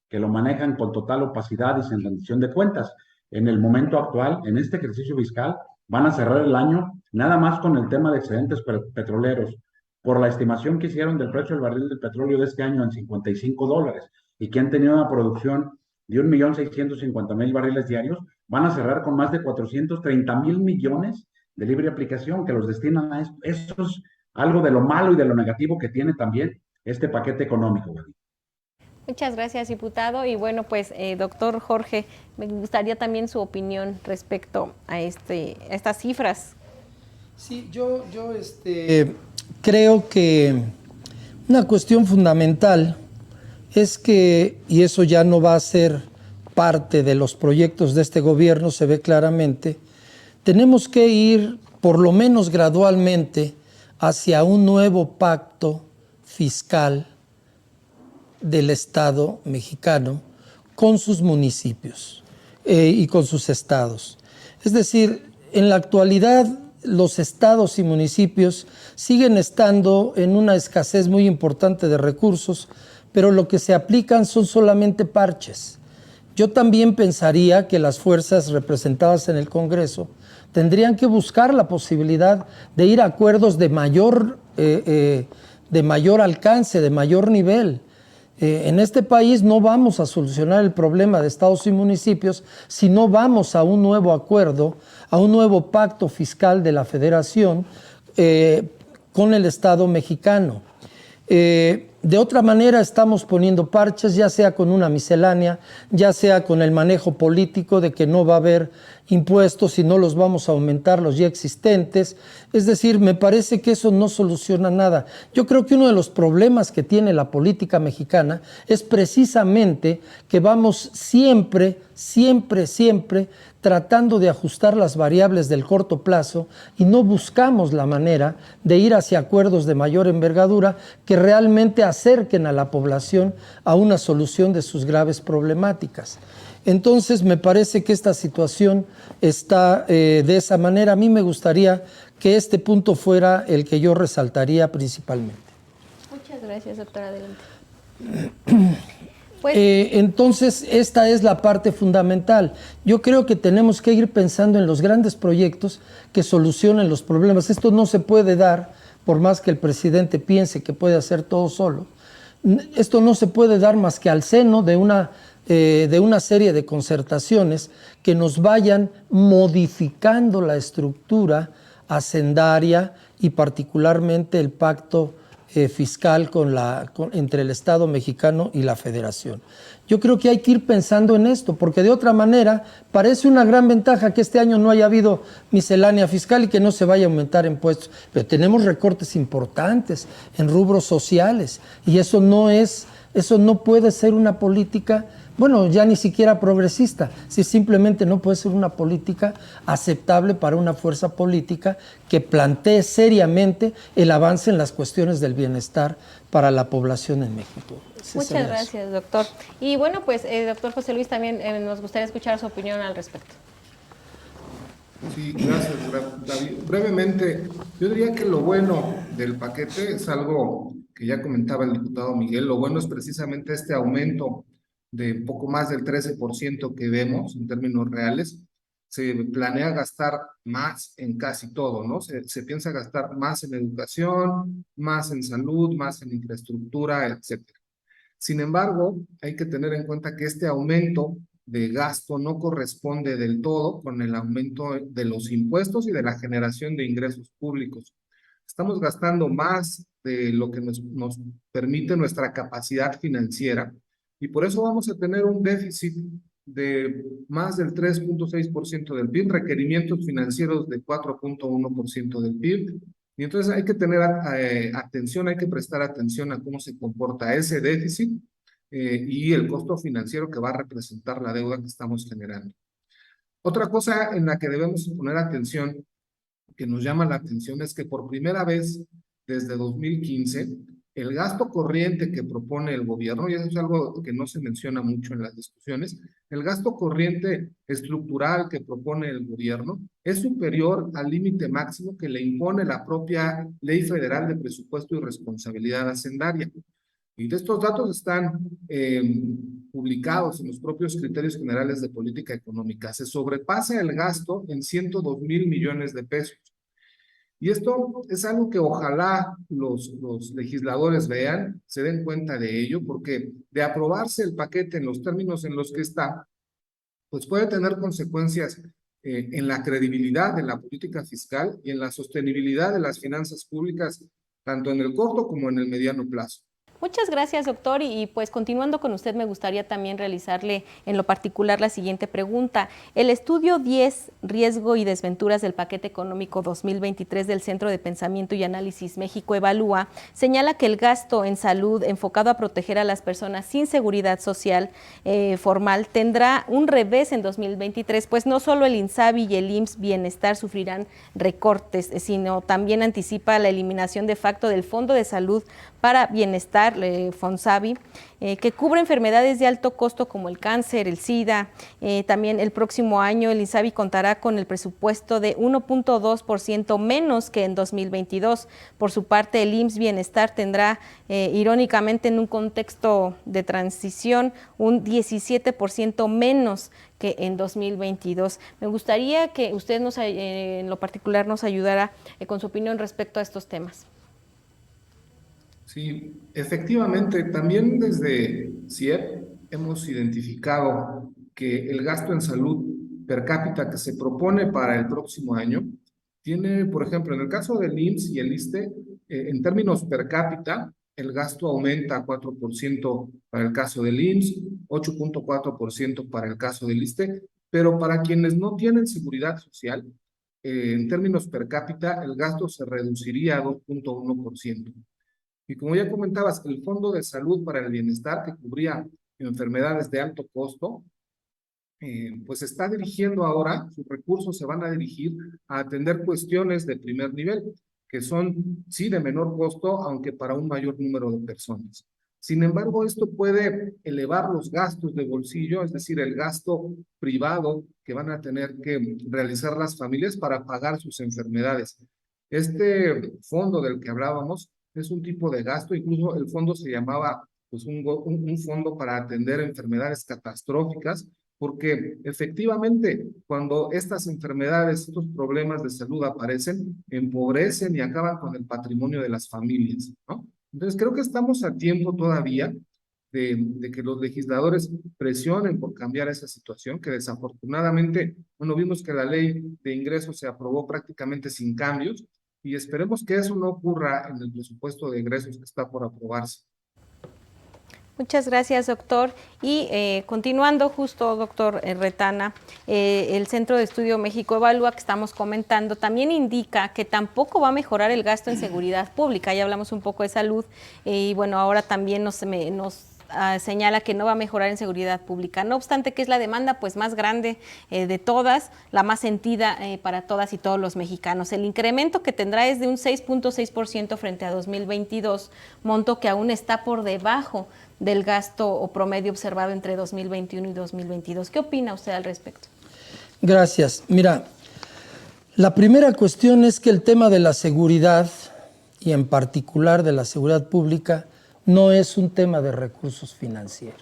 que lo manejan con total opacidad y sin rendición de cuentas. En el momento actual, en este ejercicio fiscal, van a cerrar el año nada más con el tema de excedentes petroleros, por la estimación que hicieron del precio del barril del petróleo de este año en $55, y que han tenido una producción de 1.650.000 barriles diarios, van a cerrar con más de 430.000 millones de libre aplicación que los destinan a esto. Eso es algo de lo malo y de lo negativo que tiene también este paquete económico, Gaby. Muchas gracias, diputado. Y bueno, pues, doctor Jorge, me gustaría también su opinión respecto a estas cifras. Sí, yo creo que una cuestión fundamental es que, y eso ya no va a ser parte de los proyectos de este gobierno, se ve claramente, tenemos que ir por lo menos gradualmente hacia un nuevo pacto fiscal del Estado mexicano con sus municipios y con sus estados. Es decir, en la actualidad los estados y municipios siguen estando en una escasez muy importante de recursos, pero lo que se aplican son solamente parches. Yo también pensaría que las fuerzas representadas en el Congreso tendrían que buscar la posibilidad de ir a acuerdos de mayor alcance, de mayor nivel. En este país no vamos a solucionar el problema de estados y municipios si no vamos a un nuevo acuerdo, a un nuevo pacto fiscal de la Federación con el Estado mexicano. De otra manera estamos poniendo parches, ya sea con una miscelánea, ya sea con el manejo político de que no va a haber impuestos y no los vamos a aumentar los ya existentes. Es decir, me parece que eso no soluciona nada. Yo creo que uno de los problemas que tiene la política mexicana es precisamente que vamos siempre tratando de ajustar las variables del corto plazo y no buscamos la manera de ir hacia acuerdos de mayor envergadura que realmente acerquen a la población a una solución de sus graves problemáticas. Entonces me parece que esta situación está de esa manera. A mí me gustaría que este punto fuera el que yo resaltaría principalmente. Muchas gracias, doctora. Adelante. Pues, entonces, esta es la parte fundamental. Yo creo que tenemos que ir pensando en los grandes proyectos que solucionen los problemas. Esto no se puede dar, por más que el presidente piense que puede hacer todo solo. Esto no se puede dar más que al seno de una serie de concertaciones que nos vayan modificando la estructura hacendaria y particularmente el pacto fiscal entre el Estado mexicano y la Federación. Yo creo que hay que ir pensando en esto, porque de otra manera parece una gran ventaja que este año no haya habido miscelánea fiscal y que no se vaya a aumentar impuestos, pero tenemos recortes importantes en rubros sociales y eso no puede ser una política, bueno, ya ni siquiera progresista, si simplemente no puede ser una política aceptable para una fuerza política que plantee seriamente el avance en las cuestiones del bienestar para la población en México. Muchas gracias, doctor. Y bueno, pues, doctor José Luis, también nos gustaría escuchar su opinión al respecto. Sí, gracias, David. Brevemente, yo diría que lo bueno del paquete es algo que ya comentaba el diputado Miguel. Lo bueno es precisamente este aumento de poco más del 13% que vemos en términos reales. Se planea gastar más en casi todo, ¿no? Se piensa gastar más en educación, más en salud, más en infraestructura, etcétera. Sin embargo, hay que tener en cuenta que este aumento de gasto no corresponde del todo con el aumento de los impuestos y de la generación de ingresos públicos. Estamos gastando más de lo que nos permite nuestra capacidad financiera y por eso vamos a tener un déficit de más del 3.6% del PIB, requerimientos financieros de 4.1% del PIB. Y entonces hay que tener atención, hay que prestar atención a cómo se comporta ese déficit y el costo financiero que va a representar la deuda que estamos generando. Otra cosa en la que debemos poner atención, que nos llama la atención, es que por primera vez desde 2015, el gasto corriente que propone el gobierno, y eso es algo que no se menciona mucho en las discusiones, el gasto corriente estructural que propone el gobierno es superior al límite máximo que le impone la propia Ley Federal de Presupuesto y Responsabilidad Hacendaria. Y de estos datos están publicados en los propios criterios generales de política económica. Se sobrepasa el gasto en 102,000 millones de pesos. Y esto es algo que ojalá los legisladores vean, se den cuenta de ello, porque de aprobarse el paquete en los términos en los que está, pues puede tener consecuencias en la credibilidad de la política fiscal y en la sostenibilidad de las finanzas públicas, tanto en el corto como en el mediano plazo. Muchas gracias, doctor. Y pues continuando con usted, me gustaría también realizarle en lo particular la siguiente pregunta. El estudio 10, Riesgo y Desventuras del Paquete Económico 2023 del Centro de Pensamiento y Análisis México Evalúa, señala que el gasto en salud enfocado a proteger a las personas sin seguridad social formal tendrá un revés en 2023, pues no solo el INSABI y el IMSS Bienestar sufrirán recortes, sino también anticipa la eliminación de facto del Fondo de Salud para Bienestar, FONSABI, que cubre enfermedades de alto costo como el cáncer, el SIDA. También el próximo año el INSABI contará con el presupuesto de 1.2% menos que en 2022. Por su parte, el IMSS Bienestar tendrá, irónicamente, en un contexto de transición, un 17% menos que en 2022. Me gustaría que usted en lo particular nos ayudara con su opinión respecto a estos temas. Sí, efectivamente, también desde CIEP hemos identificado que el gasto en salud per cápita que se propone para el próximo año tiene, por ejemplo, en el caso del IMSS y el ISSSTE, en términos per cápita, el gasto aumenta a 4% para el caso del IMSS, 8.4% para el caso del ISSSTE, pero para quienes no tienen seguridad social, en términos per cápita, el gasto se reduciría a 2.1%. Y como ya comentabas, el Fondo de Salud para el Bienestar, que cubría enfermedades de alto costo, pues está dirigiendo ahora, sus recursos se van a dirigir a atender cuestiones de primer nivel, que son, sí, de menor costo, aunque para un mayor número de personas. Sin embargo, esto puede elevar los gastos de bolsillo, es decir, el gasto privado que van a tener que realizar las familias para pagar sus enfermedades. Este fondo del que hablábamos es un tipo de gasto, incluso el fondo se llamaba pues, un fondo para atender enfermedades catastróficas, porque efectivamente cuando estas enfermedades, estos problemas de salud aparecen, empobrecen y acaban con el patrimonio de las familias, ¿no? Entonces creo que estamos a tiempo todavía de que los legisladores presionen por cambiar esa situación, que desafortunadamente, bueno, vimos que la ley de ingresos se aprobó prácticamente sin cambios y esperemos que eso no ocurra en el presupuesto de ingresos que está por aprobarse. Muchas gracias, doctor. Y continuando justo, doctor Retana, el Centro de Estudio México Evalúa que estamos comentando también indica que tampoco va a mejorar el gasto en seguridad pública. Ya hablamos un poco de salud y bueno, ahora también nos señala que no va a mejorar en seguridad pública. No obstante, que es la demanda pues más grande de todas, la más sentida para todas y todos los mexicanos. El incremento que tendrá es de un 6.6% frente a 2022, monto que aún está por debajo del gasto o promedio observado entre 2021 y 2022. ¿Qué opina usted al respecto? Gracias. Mira, la primera cuestión es que el tema de la seguridad, y en particular de la seguridad pública, no es un tema de recursos financieros.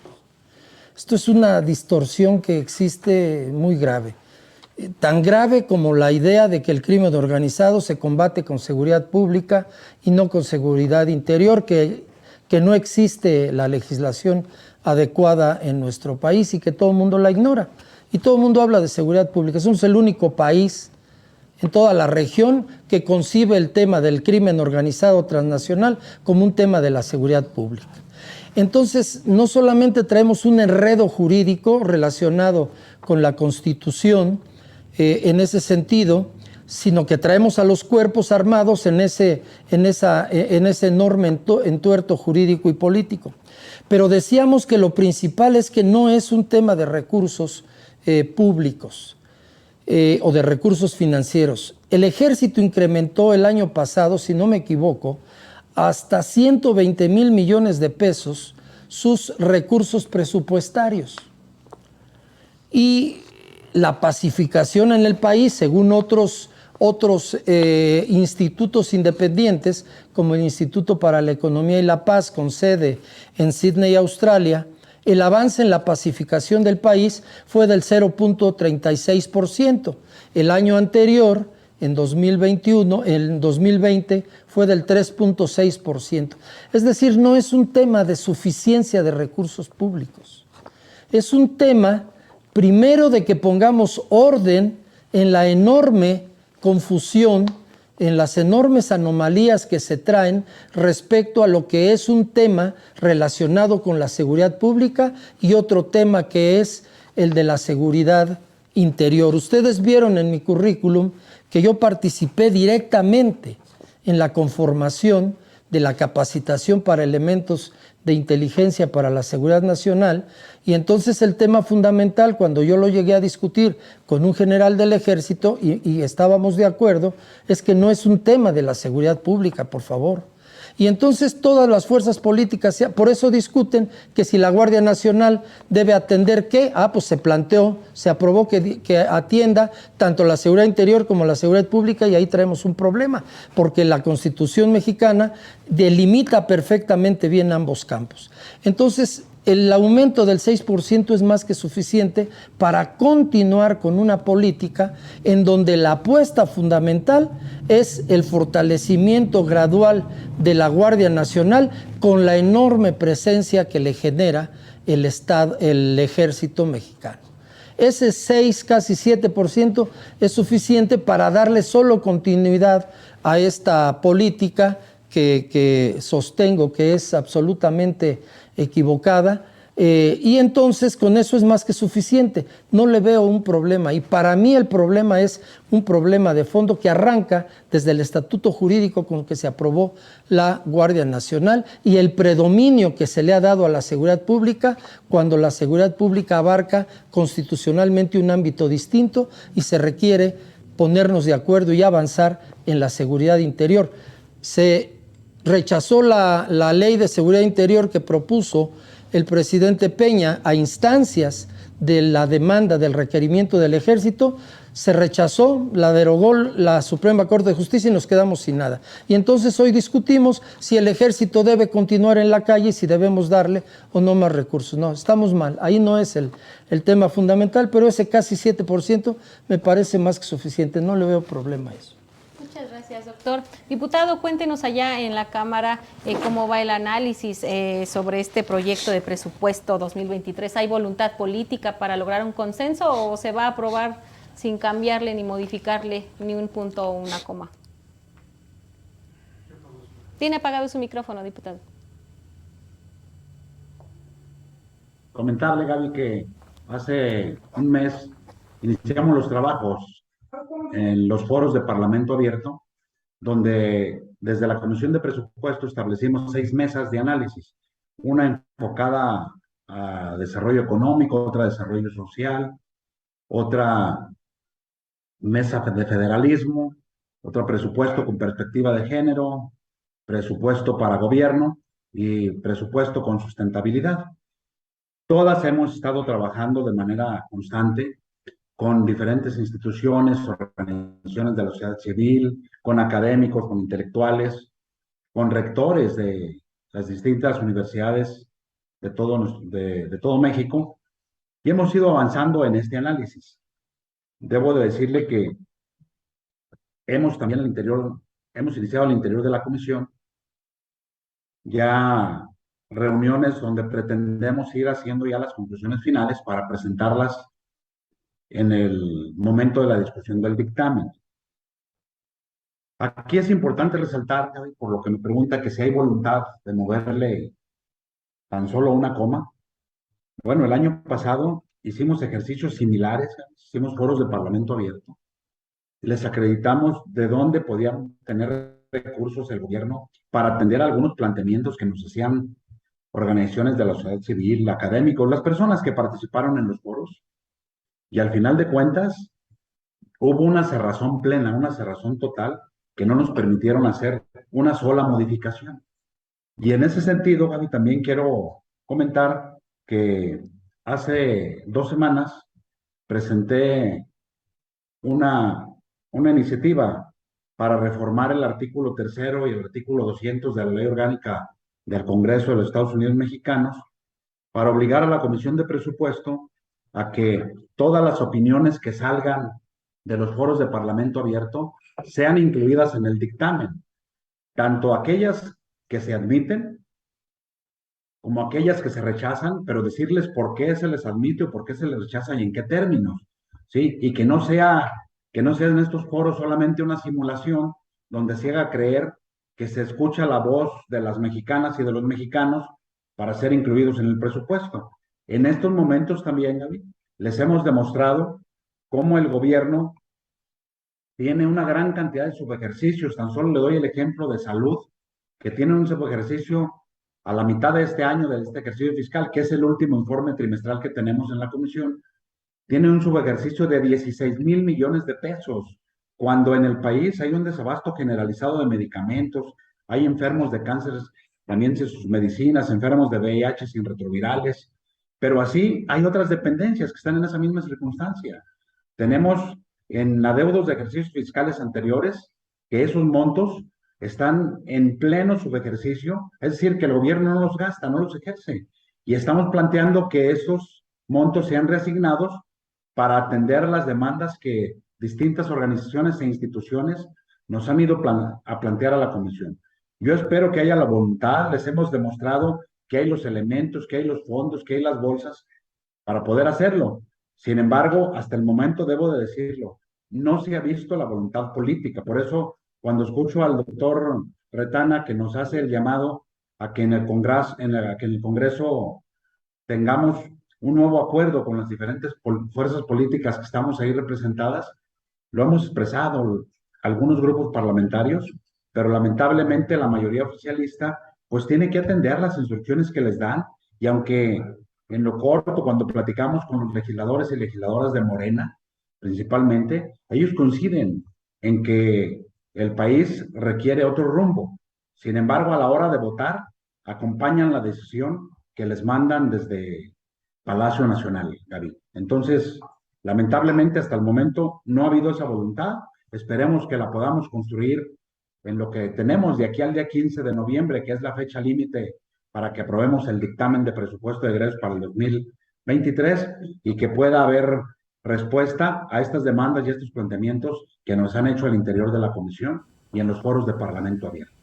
Esto es una distorsión que existe muy grave. Tan grave como la idea de que el crimen organizado se combate con seguridad pública y no con seguridad interior, que no existe la legislación adecuada en nuestro país y que todo el mundo la ignora. Y todo el mundo habla de seguridad pública. Somos el único país en toda la región que concibe el tema del crimen organizado transnacional como un tema de la seguridad pública. Entonces, no solamente traemos un enredo jurídico relacionado con la Constitución en ese sentido, sino que traemos a los cuerpos armados en ese enorme entuerto jurídico y político. Pero decíamos que lo principal es que no es un tema de recursos públicos o de recursos financieros. El Ejército incrementó el año pasado, si no me equivoco, hasta 120,000 millones de pesos sus recursos presupuestarios. Y la pacificación en el país, según otros institutos independientes, como el Instituto para la Economía y la Paz, con sede en Sydney, Australia, el avance en la pacificación del país fue del 0.36%. El año anterior, en 2020, fue del 3.6%. Es decir, no es un tema de suficiencia de recursos públicos. Es un tema, primero, de que pongamos orden en la enorme confusión, en las enormes anomalías que se traen respecto a lo que es un tema relacionado con la seguridad pública y otro tema que es el de la seguridad interior. Ustedes vieron en mi currículum que yo participé directamente en la conformación de la capacitación para elementos de inteligencia para la seguridad nacional, y entonces el tema fundamental, cuando yo lo llegué a discutir con un general del Ejército y estábamos de acuerdo, es que no es un tema de la seguridad pública, por favor. Y entonces todas las fuerzas políticas, por eso discuten que si la Guardia Nacional debe atender ¿qué? Pues se planteó, se aprobó que atienda tanto la seguridad interior como la seguridad pública, y ahí traemos un problema, porque la Constitución mexicana delimita perfectamente bien ambos campos. Entonces, el aumento del 6% es más que suficiente para continuar con una política en donde la apuesta fundamental es el fortalecimiento gradual de la Guardia Nacional con la enorme presencia que le genera el Ejército mexicano. Ese 6, casi 7% es suficiente para darle solo continuidad a esta política que sostengo que es absolutamente equivocada. Y entonces con eso es más que suficiente. No le veo un problema. Y para mí el problema es un problema de fondo que arranca desde el estatuto jurídico con que se aprobó la Guardia Nacional y el predominio que se le ha dado a la seguridad pública cuando la seguridad pública abarca constitucionalmente un ámbito distinto y se requiere ponernos de acuerdo y avanzar en la seguridad interior. Se rechazó la ley de seguridad interior que propuso el presidente Peña a instancias de la demanda del requerimiento del ejército, se rechazó, la derogó la Suprema Corte de Justicia y nos quedamos sin nada. Y entonces hoy discutimos si el ejército debe continuar en la calle y si debemos darle o no más recursos. No, estamos mal, ahí no es el tema fundamental, pero ese casi 7% me parece más que suficiente, no le veo problema a eso. Muchas gracias, doctor. Diputado, cuéntenos allá en la Cámara cómo va el análisis sobre este proyecto de presupuesto 2023. ¿Hay voluntad política para lograr un consenso o se va a aprobar sin cambiarle ni modificarle ni un punto o una coma? Tiene apagado su micrófono, diputado. Comentarle, Gaby, que hace un mes iniciamos los trabajos en los foros de Parlamento Abierto, donde desde la Comisión de Presupuesto establecimos 6 mesas de análisis, una enfocada a desarrollo económico, otra a desarrollo social, otra mesa de federalismo, otro presupuesto con perspectiva de género, presupuesto para gobierno y presupuesto con sustentabilidad. Todas hemos estado trabajando de manera constante con diferentes instituciones, organizaciones de la sociedad civil, con académicos, con intelectuales, con rectores de las distintas universidades de todo México, y hemos ido avanzando en este análisis. Debo de decirle que hemos iniciado al interior de la comisión ya reuniones donde pretendemos ir haciendo ya las conclusiones finales para presentarlas en el momento de la discusión del dictamen. Aquí es importante resaltar, por lo que me pregunta, que si hay voluntad de moverle tan solo una coma. Bueno, el año pasado hicimos ejercicios similares, hicimos foros de Parlamento Abierto, les acreditamos de dónde podían tener recursos el gobierno para atender algunos planteamientos que nos hacían organizaciones de la sociedad civil, académicos, las personas que participaron en los foros. Y al final de cuentas, hubo una cerrazón plena, una cerrazón total, que no nos permitieron hacer una sola modificación. Y en ese sentido, Gaby, también quiero comentar que hace 2 semanas presenté una iniciativa para reformar el artículo 3º y el artículo 200 de la Ley Orgánica del Congreso de los Estados Unidos Mexicanos, para obligar a la Comisión de Presupuesto a que todas las opiniones que salgan de los foros de Parlamento Abierto sean incluidas en el dictamen, tanto aquellas que se admiten como aquellas que se rechazan, pero decirles por qué se les admite o por qué se les rechaza y en qué términos, ¿sí? Y que no sea en estos foros solamente una simulación donde se haga creer que se escucha la voz de las mexicanas y de los mexicanos para ser incluidos en el presupuesto. En estos momentos también, Gaby, les hemos demostrado cómo el gobierno tiene una gran cantidad de subejercicios. Tan solo le doy el ejemplo de salud, que tiene un subejercicio a la mitad de este año, de este ejercicio fiscal, que es el último informe trimestral que tenemos en la comisión, tiene un subejercicio de 16,000 millones de pesos, cuando en el país hay un desabasto generalizado de medicamentos, hay enfermos de cáncer también sin sus medicinas, enfermos de VIH sin retrovirales, pero así hay otras dependencias que están en esa misma circunstancia. Tenemos en adeudos de ejercicios fiscales anteriores que esos montos están en pleno subejercicio, es decir, que el gobierno no los gasta, no los ejerce, y estamos planteando que esos montos sean reasignados para atender las demandas que distintas organizaciones e instituciones nos han ido a plantear a la comisión. Yo espero que haya la voluntad, les hemos demostrado que hay los elementos, que hay los fondos, que hay las bolsas para poder hacerlo. Sin embargo, hasta el momento debo de decirlo, no se ha visto la voluntad política. Por eso, cuando escucho al doctor Retana, que nos hace el llamado a que en el Congreso, que en el Congreso tengamos un nuevo acuerdo con las diferentes fuerzas políticas que estamos ahí representadas. Lo hemos expresado algunos grupos parlamentarios, pero lamentablemente la mayoría oficialista pues tiene que atender las instrucciones que les dan, y aunque en lo corto, cuando platicamos con los legisladores y legisladoras de Morena, principalmente, ellos coinciden en que el país requiere otro rumbo. Sin embargo, a la hora de votar, acompañan la decisión que les mandan desde Palacio Nacional, Gaby. Entonces, lamentablemente hasta el momento no ha habido esa voluntad. Esperemos que la podamos construir en lo que tenemos de aquí al día 15 de noviembre, que es la fecha límite para que aprobemos el dictamen de presupuesto de egresos para el 2023, y que pueda haber respuesta a estas demandas y estos planteamientos que nos han hecho al interior de la comisión y en los foros de Parlamento abierto.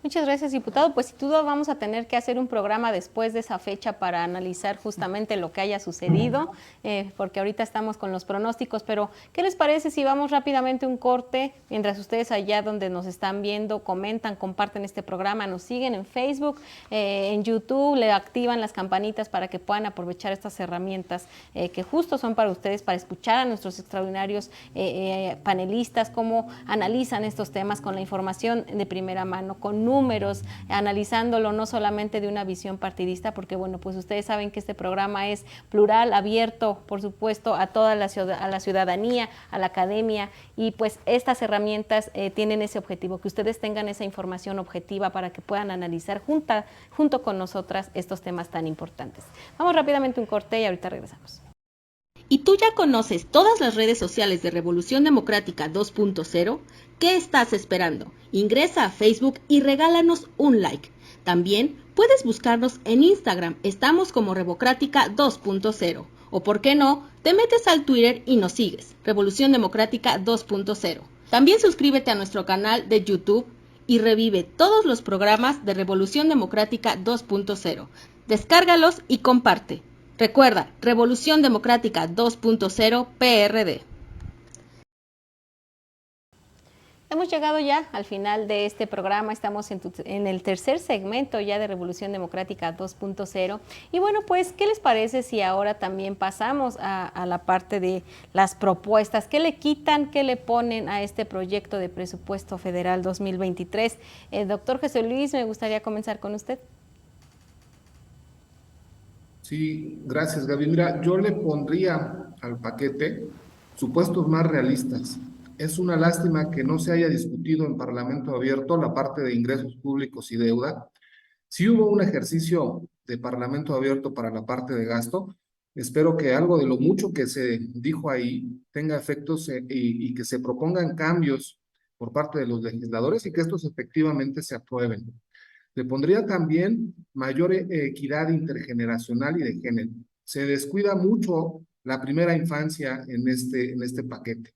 Muchas gracias, diputado. Pues sin duda vamos a tener que hacer un programa después de esa fecha para analizar justamente lo que haya sucedido, porque ahorita estamos con los pronósticos, pero ¿qué les parece si vamos rápidamente un corte, mientras ustedes allá donde nos están viendo comentan, comparten este programa, nos siguen en Facebook, en YouTube, le activan las campanitas para que puedan aprovechar estas herramientas que justo son para ustedes, para escuchar a nuestros extraordinarios panelistas, cómo analizan estos temas con la información de primera mano, con números, analizándolo no solamente de una visión partidista, porque bueno, pues ustedes saben que este programa es plural, abierto, por supuesto, a toda la ciudadanía, a la academia, y pues estas herramientas tienen ese objetivo, que ustedes tengan esa información objetiva para que puedan analizar junto con nosotras estos temas tan importantes. Vamos rápidamente a un corte y ahorita regresamos. ¿Y tú ya conoces todas las redes sociales de Revolución Democrática 2.0? ¿Qué estás esperando? Ingresa a Facebook y regálanos un like. También puedes buscarnos en Instagram, estamos como Revocrática 2.0. O por qué no, te metes al Twitter y nos sigues, Revolución Democrática 2.0. También suscríbete a nuestro canal de YouTube y revive todos los programas de Revolución Democrática 2.0. Descárgalos y comparte. Recuerda, Revolución Democrática 2.0 PRD. Hemos llegado ya al final de este programa, estamos en el tercer segmento ya de Revolución Democrática 2.0, y bueno, pues, ¿qué les parece si ahora también pasamos a la parte de las propuestas? ¿Qué le quitan, qué le ponen a este proyecto de presupuesto federal 2023? Doctor José Luis, me gustaría comenzar con usted. Sí, gracias, Gaby. Mira, yo le pondría al paquete supuestos más realistas. Es una lástima que no se haya discutido en Parlamento abierto la parte de ingresos públicos y deuda. Sí hubo un ejercicio de Parlamento abierto para la parte de gasto. Espero que algo de lo mucho que se dijo ahí tenga efectos y que se propongan cambios por parte de los legisladores y que estos efectivamente se aprueben. Le pondría también mayor equidad intergeneracional y de género. Se descuida mucho la primera infancia en este paquete.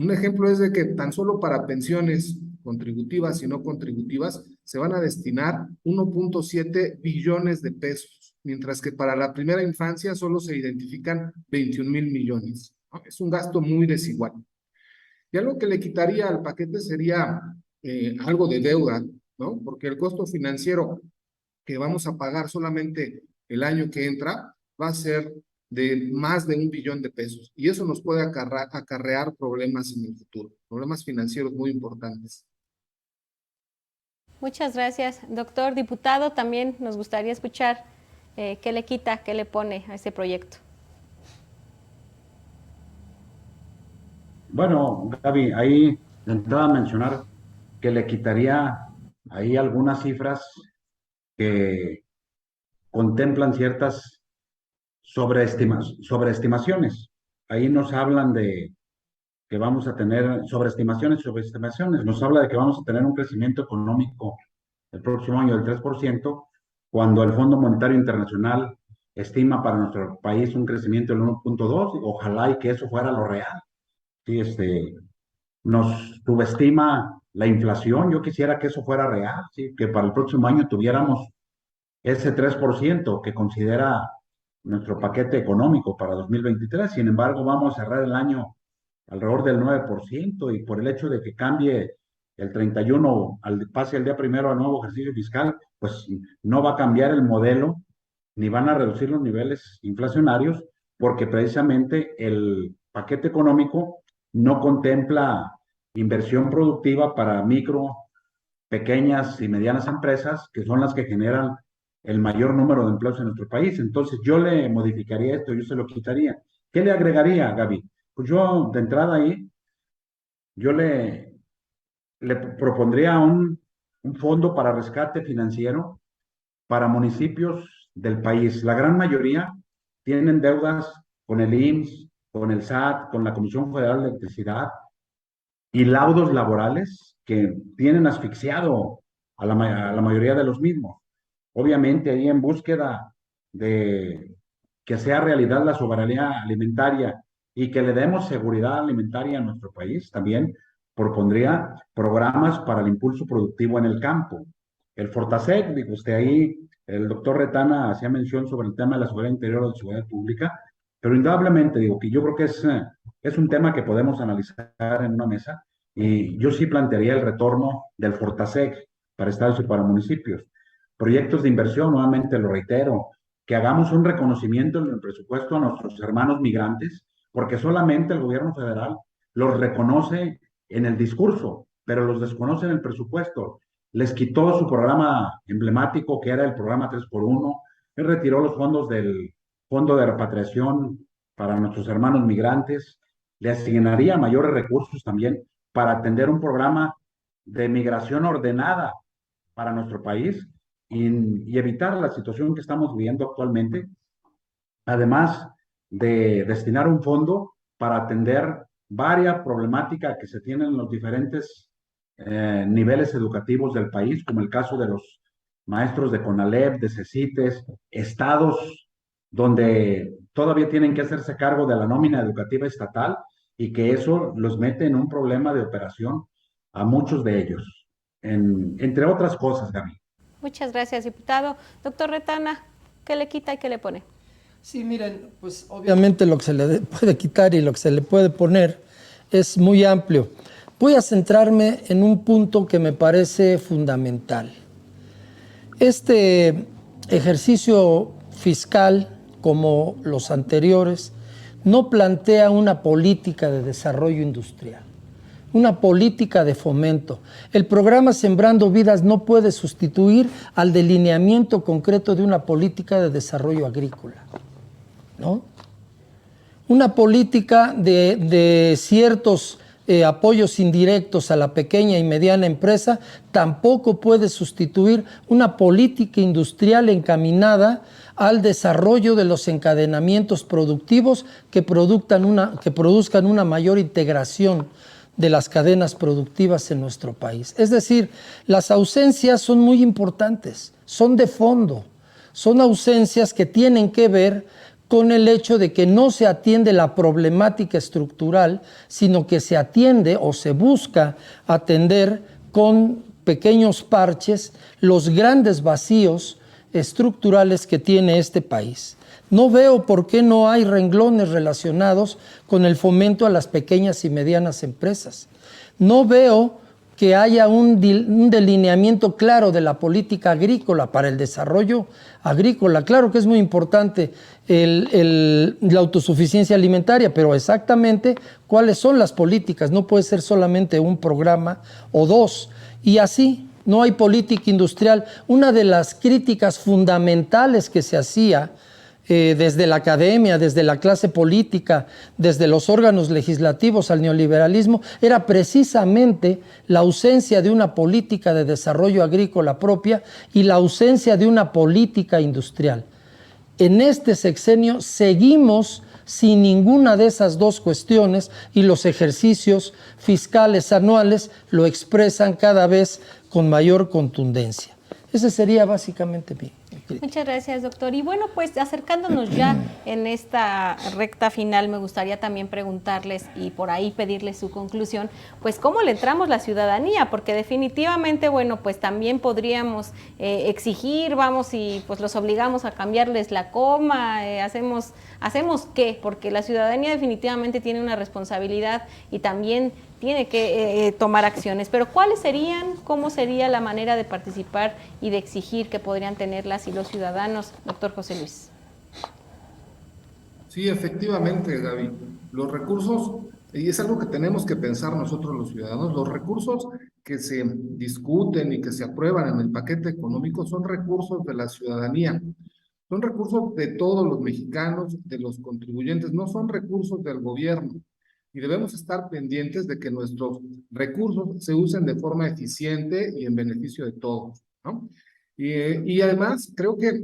Un ejemplo es de que tan solo para pensiones contributivas y no contributivas se van a destinar 1.7 billones de pesos, mientras que para la primera infancia solo se identifican 21,000 millones. Es un gasto muy desigual. Y algo que le quitaría al paquete sería algo de deuda, ¿no? Porque el costo financiero que vamos a pagar solamente el año que entra va a ser de más de 1 billón de pesos, y eso nos puede acarrear problemas en el futuro, problemas financieros muy importantes. Muchas gracias, doctor. Diputado, también nos gustaría escuchar qué le quita, qué le pone a este proyecto. Bueno, Gaby, ahí de entrada mencionar que le quitaría ahí algunas cifras que contemplan ciertas sobreestimaciones. Ahí nos hablan de que vamos a tener sobreestimaciones. Nos habla de que vamos a tener un crecimiento económico el próximo año del 3%, cuando el Fondo Monetario Internacional estima para nuestro país un crecimiento del 1.2%. Ojalá y que eso fuera lo real. Sí, nos subestima la inflación. Yo quisiera que eso fuera real, ¿sí? Que para el próximo año tuviéramos ese 3% que considera nuestro paquete económico para 2023. Sin embargo, vamos a cerrar el año alrededor del 9%, y por el hecho de que cambie el 31, pase el día primero al nuevo ejercicio fiscal, pues no va a cambiar el modelo, ni van a reducir los niveles inflacionarios, porque precisamente el paquete económico no contempla inversión productiva para micro, pequeñas y medianas empresas, que son las que generan el mayor número de empleos en nuestro país. Entonces yo le modificaría esto, yo se lo quitaría. ¿Qué le agregaría, Gaby? Pues yo de entrada ahí, yo le propondría un fondo para rescate financiero para municipios del país. La gran mayoría tienen deudas con el IMSS, con el SAT, con la Comisión Federal de Electricidad y laudos laborales que tienen asfixiado a la mayoría de los mismos. Obviamente ahí en búsqueda de que sea realidad la soberanía alimentaria y que le demos seguridad alimentaria a nuestro país, también propondría programas para el impulso productivo en el campo. El Fortasec, digo usted ahí, el doctor Retana hacía mención sobre el tema de la seguridad interior o de seguridad pública, pero indudablemente digo que yo creo que es un tema que podemos analizar en una mesa y yo sí plantearía el retorno del Fortasec para estados y para municipios. Proyectos de inversión, nuevamente lo reitero, que hagamos un reconocimiento en el presupuesto a nuestros hermanos migrantes, porque solamente el gobierno federal los reconoce en el discurso, pero los desconoce en el presupuesto. Les quitó su programa emblemático, que era el programa 3x1, él retiró los fondos del Fondo de Repatriación para nuestros hermanos migrantes, le asignaría mayores recursos también para atender un programa de migración ordenada para nuestro país y evitar la situación que estamos viviendo actualmente, además de destinar un fondo para atender varias problemáticas que se tienen en los diferentes niveles educativos del país, como el caso de los maestros de CONALEP, de CECITES, estados donde todavía tienen que hacerse cargo de la nómina educativa estatal y que eso los mete en un problema de operación a muchos de ellos, entre otras cosas, Gaby. Muchas gracias, diputado. Doctor Retana, ¿qué le quita y qué le pone? Sí, miren, pues obviamente lo que se le puede quitar y lo que se le puede poner es muy amplio. Voy a centrarme en un punto que me parece fundamental. Este ejercicio fiscal, como los anteriores, no plantea una política de desarrollo industrial, una política de fomento. El programa Sembrando Vidas no puede sustituir al delineamiento concreto de una política de desarrollo agrícola, ¿no? Una política de ciertos apoyos indirectos a la pequeña y mediana empresa tampoco puede sustituir una política industrial encaminada al desarrollo de los encadenamientos productivos que produzcan una mayor integración de las cadenas productivas en nuestro país. Es decir, las ausencias son muy importantes, son de fondo, son ausencias que tienen que ver con el hecho de que no se atiende la problemática estructural, sino que se atiende o se busca atender con pequeños parches los grandes vacíos estructurales que tiene este país. No veo por qué no hay renglones relacionados con el fomento a las pequeñas y medianas empresas. No veo que haya un delineamiento claro de la política agrícola para el desarrollo agrícola. Claro que es muy importante la autosuficiencia alimentaria, pero exactamente cuáles son las políticas. No puede ser solamente un programa o dos. Y así no hay política industrial. Una de las críticas fundamentales que se hacía desde la academia, desde la clase política, desde los órganos legislativos al neoliberalismo, era precisamente la ausencia de una política de desarrollo agrícola propia y la ausencia de una política industrial. En este sexenio seguimos sin ninguna de esas dos cuestiones y los ejercicios fiscales anuales lo expresan cada vez con mayor contundencia. Ese sería básicamente mi Muchas gracias, doctor. Y bueno, pues acercándonos ya en esta recta final, me gustaría también preguntarles y por ahí pedirles su conclusión, pues cómo le entramos la ciudadanía, porque definitivamente, bueno, pues también podríamos exigir, vamos y pues los obligamos a cambiarles la coma, hacemos qué, porque la ciudadanía definitivamente tiene una responsabilidad y también tiene que tomar acciones, pero ¿cuáles serían, cómo sería la manera de participar y de exigir que podrían tener las y los ciudadanos, doctor José Luis? Sí, efectivamente, Gaby. Los recursos, y es algo que tenemos que pensar nosotros los ciudadanos, los recursos que se discuten y que se aprueban en el paquete económico son recursos de la ciudadanía. Son recursos de todos los mexicanos, de los contribuyentes, no son recursos del gobierno. Y debemos estar pendientes de que nuestros recursos se usen de forma eficiente y en beneficio de todos, ¿no? Y además, creo que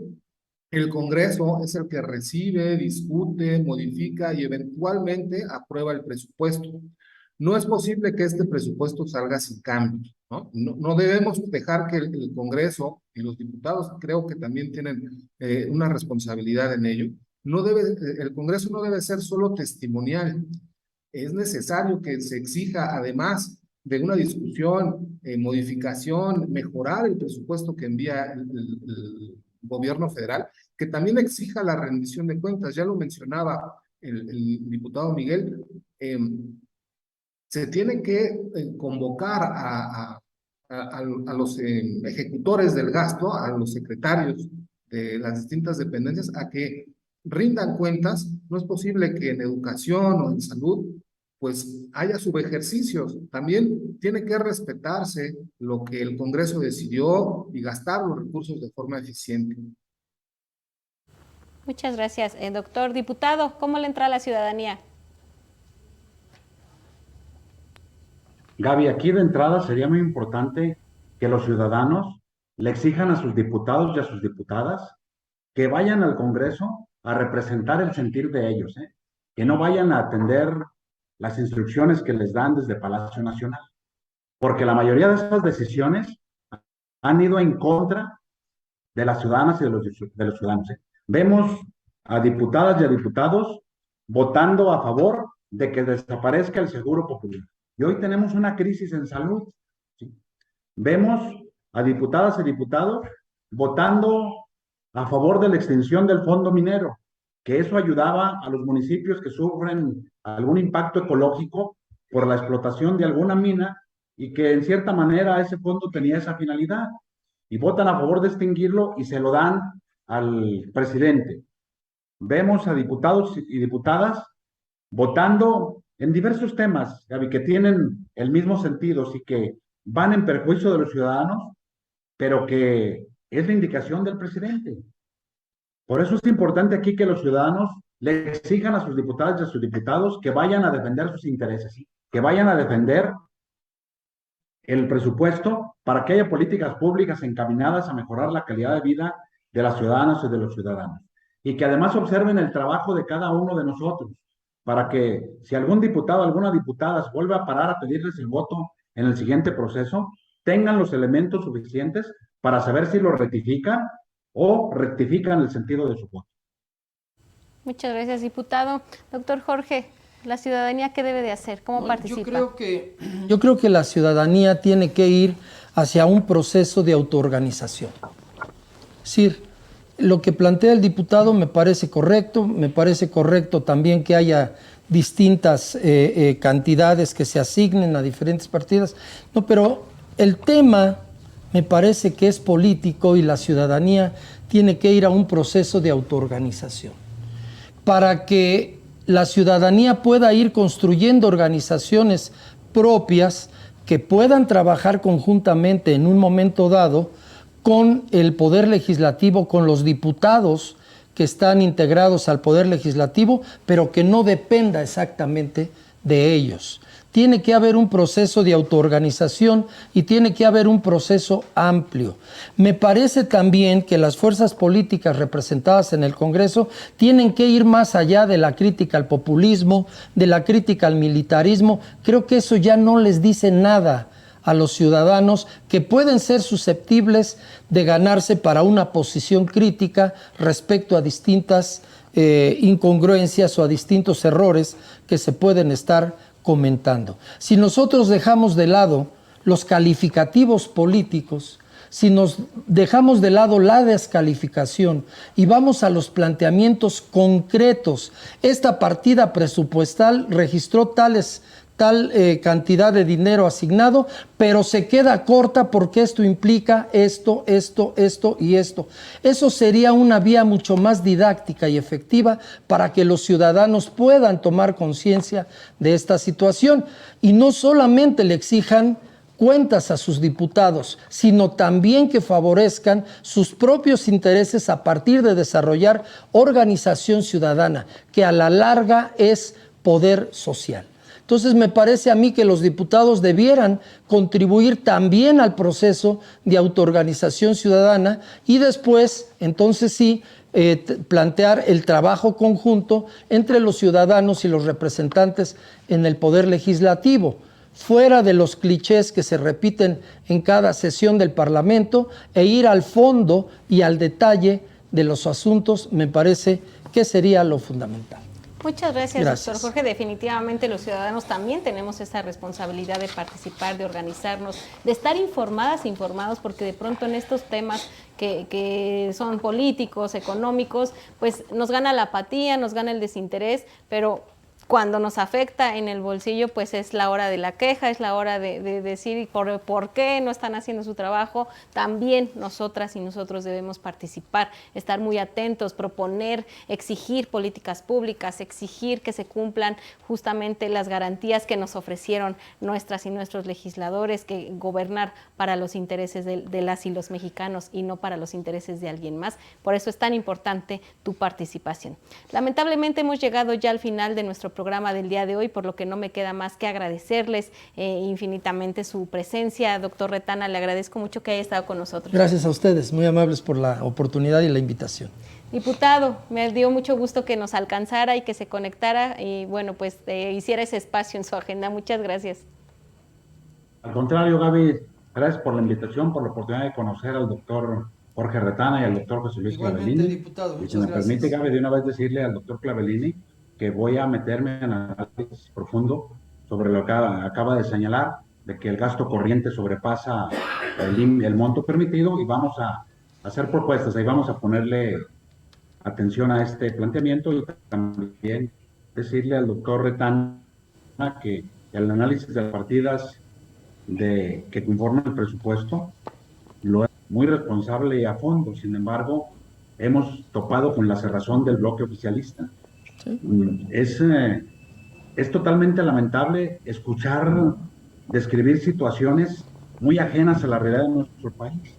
el Congreso es el que recibe, discute, modifica y eventualmente aprueba el presupuesto. No es posible que este presupuesto salga sin cambios, ¿no? No debemos dejar que el Congreso y los diputados, creo que también tienen una responsabilidad en ello. El Congreso no debe ser solo testimonial. Es necesario que se exija, además de una discusión, modificación, mejorar el presupuesto que envía el gobierno federal, que también exija la rendición de cuentas. Ya lo mencionaba el diputado Miguel, se tiene que convocar a los ejecutores del gasto, a los secretarios de las distintas dependencias, a que rindan cuentas. No es posible que en educación o en salud pues haya subejercicios. También tiene que respetarse lo que el Congreso decidió y gastar los recursos de forma eficiente. Muchas gracias. Doctor diputado, ¿cómo le entra a la ciudadanía? Gaby, aquí de entrada sería muy importante que los ciudadanos le exijan a sus diputados y a sus diputadas que vayan al Congreso a representar el sentir de ellos, que no vayan a atender las instrucciones que les dan desde Palacio Nacional, porque la mayoría de esas decisiones han ido en contra de las ciudadanas y de los ciudadanos. Vemos a diputadas y a diputados votando a favor de que desaparezca el Seguro Popular. Y hoy tenemos una crisis en salud. ¿Sí? Vemos a diputadas y diputados votando a favor de la extinción del fondo minero, que eso ayudaba a los municipios que sufren algún impacto ecológico por la explotación de alguna mina y que en cierta manera ese fondo tenía esa finalidad. Y votan a favor de extinguirlo y se lo dan al presidente. Vemos a diputados y diputadas votando en diversos temas, Gaby, que tienen el mismo sentido, sí, que van en perjuicio de los ciudadanos, pero que es la indicación del presidente. Por eso es importante aquí que los ciudadanos le exijan a sus diputadas y a sus diputados que vayan a defender sus intereses, ¿sí? Que vayan a defender el presupuesto para que haya políticas públicas encaminadas a mejorar la calidad de vida de las ciudadanas y de los ciudadanos. Y que además observen el trabajo de cada uno de nosotros, para que si algún diputado, alguna diputada vuelve a parar a pedirles el voto en el siguiente proceso, tengan los elementos suficientes para saber si lo rectifican o rectifican el sentido de su voto. Muchas gracias, diputado. Doctor Jorge, ¿la ciudadanía qué debe de hacer? ¿Cómo participa? Yo creo que la ciudadanía tiene que ir hacia un proceso de autoorganización. Es decir, lo que plantea el diputado me parece correcto también que haya distintas cantidades que se asignen a diferentes partidas. No, pero el tema me parece que es político y la ciudadanía tiene que ir a un proceso de autoorganización. Para que la ciudadanía pueda ir construyendo organizaciones propias que puedan trabajar conjuntamente en un momento dado con el Poder Legislativo, con los diputados que están integrados al Poder Legislativo, pero que no dependa exactamente de ellos. Tiene que haber un proceso de autoorganización y tiene que haber un proceso amplio. Me parece también que las fuerzas políticas representadas en el Congreso tienen que ir más allá de la crítica al populismo, de la crítica al militarismo. Creo que eso ya no les dice nada a los ciudadanos que pueden ser susceptibles de ganarse para una posición crítica respecto a distintas incongruencias o a distintos errores que se pueden estar comentando. Si nosotros dejamos de lado los calificativos políticos, si nos dejamos de lado la descalificación y vamos a los planteamientos concretos, esta partida presupuestal registró tal cantidad de dinero asignado, pero se queda corta porque esto implica esto y esto. Eso sería una vía mucho más didáctica y efectiva para que los ciudadanos puedan tomar conciencia de esta situación y no solamente le exijan cuentas a sus diputados, sino también que favorezcan sus propios intereses a partir de desarrollar organización ciudadana, que a la larga es poder social. Entonces me parece a mí que los diputados debieran contribuir también al proceso de autoorganización ciudadana y después, entonces sí, plantear el trabajo conjunto entre los ciudadanos y los representantes en el poder legislativo, fuera de los clichés que se repiten en cada sesión del Parlamento e ir al fondo y al detalle de los asuntos, me parece que sería lo fundamental. Muchas gracias, doctor Jorge. Definitivamente los ciudadanos también tenemos esa responsabilidad de participar, de organizarnos, de estar informadas e informados, porque de pronto en estos temas que son políticos, económicos, pues nos gana la apatía, nos gana el desinterés, pero cuando nos afecta en el bolsillo, pues es la hora de la queja, es la hora de decir por qué no están haciendo su trabajo. También nosotras y nosotros debemos participar, estar muy atentos, proponer, exigir políticas públicas, exigir que se cumplan justamente las garantías que nos ofrecieron nuestras y nuestros legisladores, que gobernar para los intereses de las y los mexicanos y no para los intereses de alguien más. Por eso es tan importante tu participación. Lamentablemente hemos llegado ya al final de nuestro programa del día de hoy, por lo que no me queda más que agradecerles infinitamente su presencia. Doctor Retana, le agradezco mucho que haya estado con nosotros. Gracias a ustedes, muy amables por la oportunidad y la invitación. Diputado, me dio mucho gusto que nos alcanzara y que se conectara y bueno, pues hiciera ese espacio en su agenda. Muchas gracias. Al contrario, Gaby, gracias por la invitación, por la oportunidad de conocer al doctor Jorge Retana y al doctor José Luis Clavellini. Diputado, y si me permite, Gaby, de una vez decirle al doctor Clavellini que voy a meterme en análisis profundo sobre lo que acaba de señalar, de que el gasto corriente sobrepasa el monto permitido, y vamos a hacer propuestas, ahí vamos a ponerle atención a este planteamiento, y también decirle al doctor Retana que el análisis de las partidas que conforman el presupuesto lo es muy responsable y a fondo. Sin embargo, hemos topado con la cerrazón del bloque oficialista. Sí. Es totalmente lamentable escuchar describir situaciones muy ajenas a la realidad de nuestro país.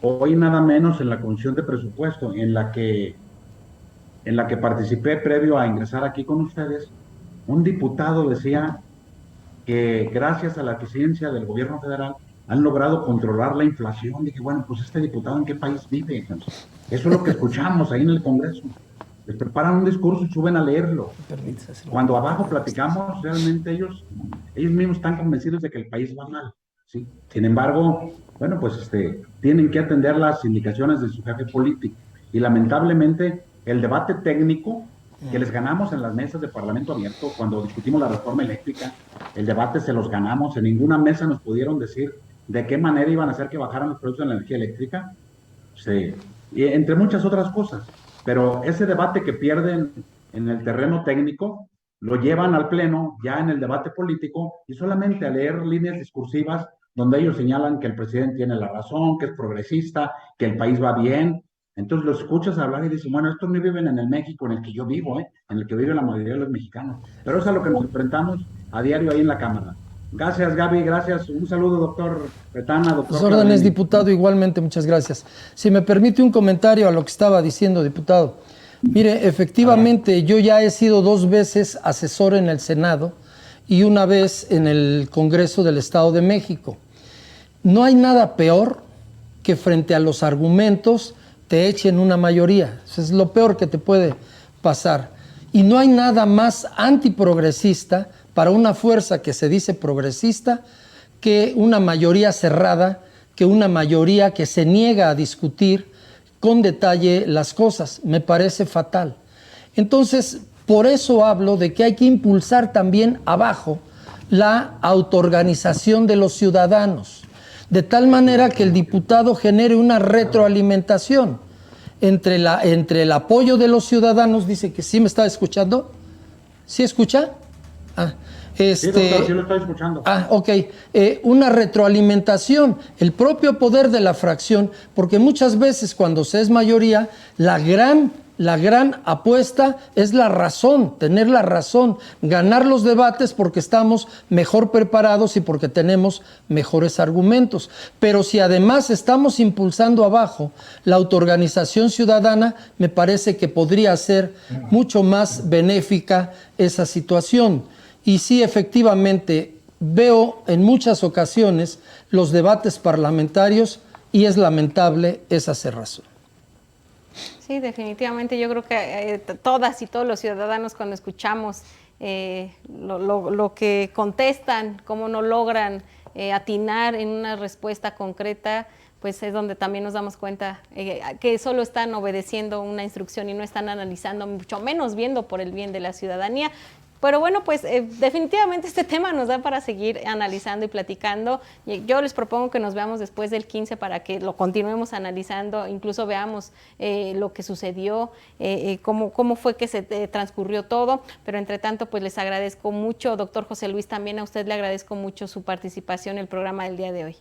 Hoy nada menos en la Comisión de Presupuesto, en la que participé previo a ingresar aquí con ustedes, un diputado decía que gracias a la eficiencia del gobierno federal han logrado controlar la inflación. Dije, bueno, pues este diputado ¿en qué país vive? Entonces, eso es lo que escuchamos ahí en el Congreso. Les preparan un discurso y suben a leerlo. Cuando abajo platicamos, realmente ellos mismos están convencidos de que el país va mal, ¿sí? Sin embargo, bueno, pues tienen que atender las indicaciones de su jefe político. Y lamentablemente, el debate técnico que les ganamos en las mesas de Parlamento Abierto, cuando discutimos la reforma eléctrica, el debate se los ganamos. En ninguna mesa nos pudieron decir de qué manera iban a hacer que bajaran los precios de la energía eléctrica, sí, y entre muchas otras cosas. Pero ese debate que pierden en el terreno técnico, lo llevan al pleno, ya en el debate político, y solamente a leer líneas discursivas donde ellos señalan que el presidente tiene la razón, que es progresista, que el país va bien. Entonces los escuchas hablar y dicen, bueno, estos no viven en el México en el que yo vivo, en el que vive la mayoría de los mexicanos. Pero eso es a lo que nos enfrentamos a diario ahí en la Cámara. Gracias, Gaby, gracias. Un saludo, doctor Retana, doctor. Sus órdenes, diputado, igualmente, muchas gracias. Si me permite un comentario a lo que estaba diciendo, diputado. Mire, efectivamente, yo ya he sido 2 veces asesor en el Senado y una vez en el Congreso del Estado de México. No hay nada peor que frente a los argumentos te echen una mayoría. Eso es lo peor que te puede pasar. Y no hay nada más antiprogresista para una fuerza que se dice progresista que una mayoría cerrada, que una mayoría que se niega a discutir con detalle las cosas. Me parece fatal. Entonces, por eso hablo de que hay que impulsar también abajo la autoorganización de los ciudadanos, de tal manera que el diputado genere una retroalimentación entre el apoyo de los ciudadanos. Dice que sí me está escuchando. ¿Sí escucha? Sí, doctor, sí lo estoy escuchando. Ok. Una retroalimentación, el propio poder de la fracción, porque muchas veces cuando se es mayoría, la gran apuesta es la razón, tener la razón, ganar los debates porque estamos mejor preparados y porque tenemos mejores argumentos. Pero si además estamos impulsando abajo la autoorganización ciudadana, me parece que podría ser mucho más benéfica esa situación. Y sí, efectivamente, veo en muchas ocasiones los debates parlamentarios y es lamentable esa cerrazón. Sí, definitivamente yo creo que todas y todos los ciudadanos cuando escuchamos lo que contestan, cómo no logran atinar en una respuesta concreta, pues es donde también nos damos cuenta que solo están obedeciendo una instrucción y no están analizando, mucho menos viendo por el bien de la ciudadanía. Pero bueno, pues definitivamente este tema nos da para seguir analizando y platicando. Yo les propongo que nos veamos después del 15 para que lo continuemos analizando, incluso veamos lo que sucedió, cómo fue que se transcurrió todo. Pero entre tanto, pues les agradezco mucho, doctor José Luis, también a usted le agradezco mucho su participación en el programa del día de hoy.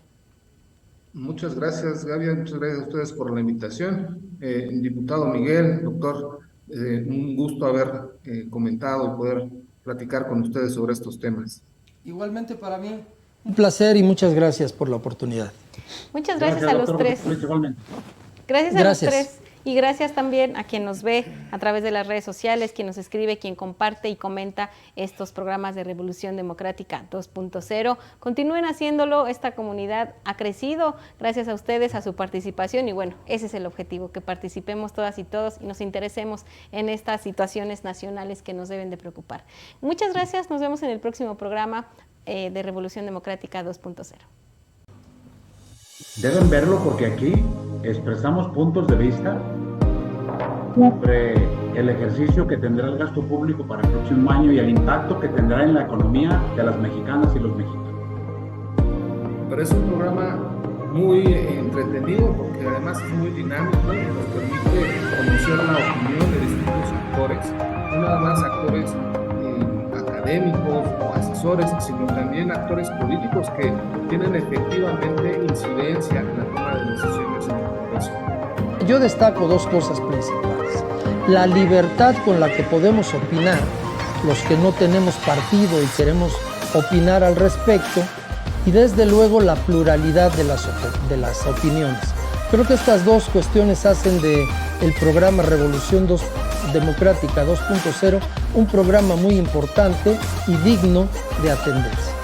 Muchas gracias, Gaby, muchas gracias a ustedes por la invitación. Diputado Miguel, doctor, un gusto haber comentado y poder platicar con ustedes sobre estos temas. Igualmente para mí. Un placer y muchas gracias por la oportunidad. Muchas gracias a los tres. Gracias a los tres. Y gracias también a quien nos ve a través de las redes sociales, quien nos escribe, quien comparte y comenta estos programas de Revolución Democrática 2.0. Continúen haciéndolo, esta comunidad ha crecido gracias a ustedes, a su participación y bueno, ese es el objetivo, que participemos todas y todos y nos interesemos en estas situaciones nacionales que nos deben de preocupar. Muchas gracias, nos vemos en el próximo programa de Revolución Democrática 2.0. Deben verlo porque aquí expresamos puntos de vista sobre el ejercicio que tendrá el gasto público para el próximo año y el impacto que tendrá en la economía de las mexicanas y los mexicanos. Pero es un programa muy entretenido porque además es muy dinámico y nos permite conocer la opinión de distintos actores, no nada más actores académicos o asesores, sino también actores políticos que tienen efectivamente incidencia en la toma de decisiones en el Congreso. Yo destaco dos cosas principales. La libertad con la que podemos opinar, los que no tenemos partido y queremos opinar al respecto, y desde luego la pluralidad de las opiniones. Creo que estas dos cuestiones hacen del programa Revolución Democrática 2.0 un programa muy importante y digno de atenderse.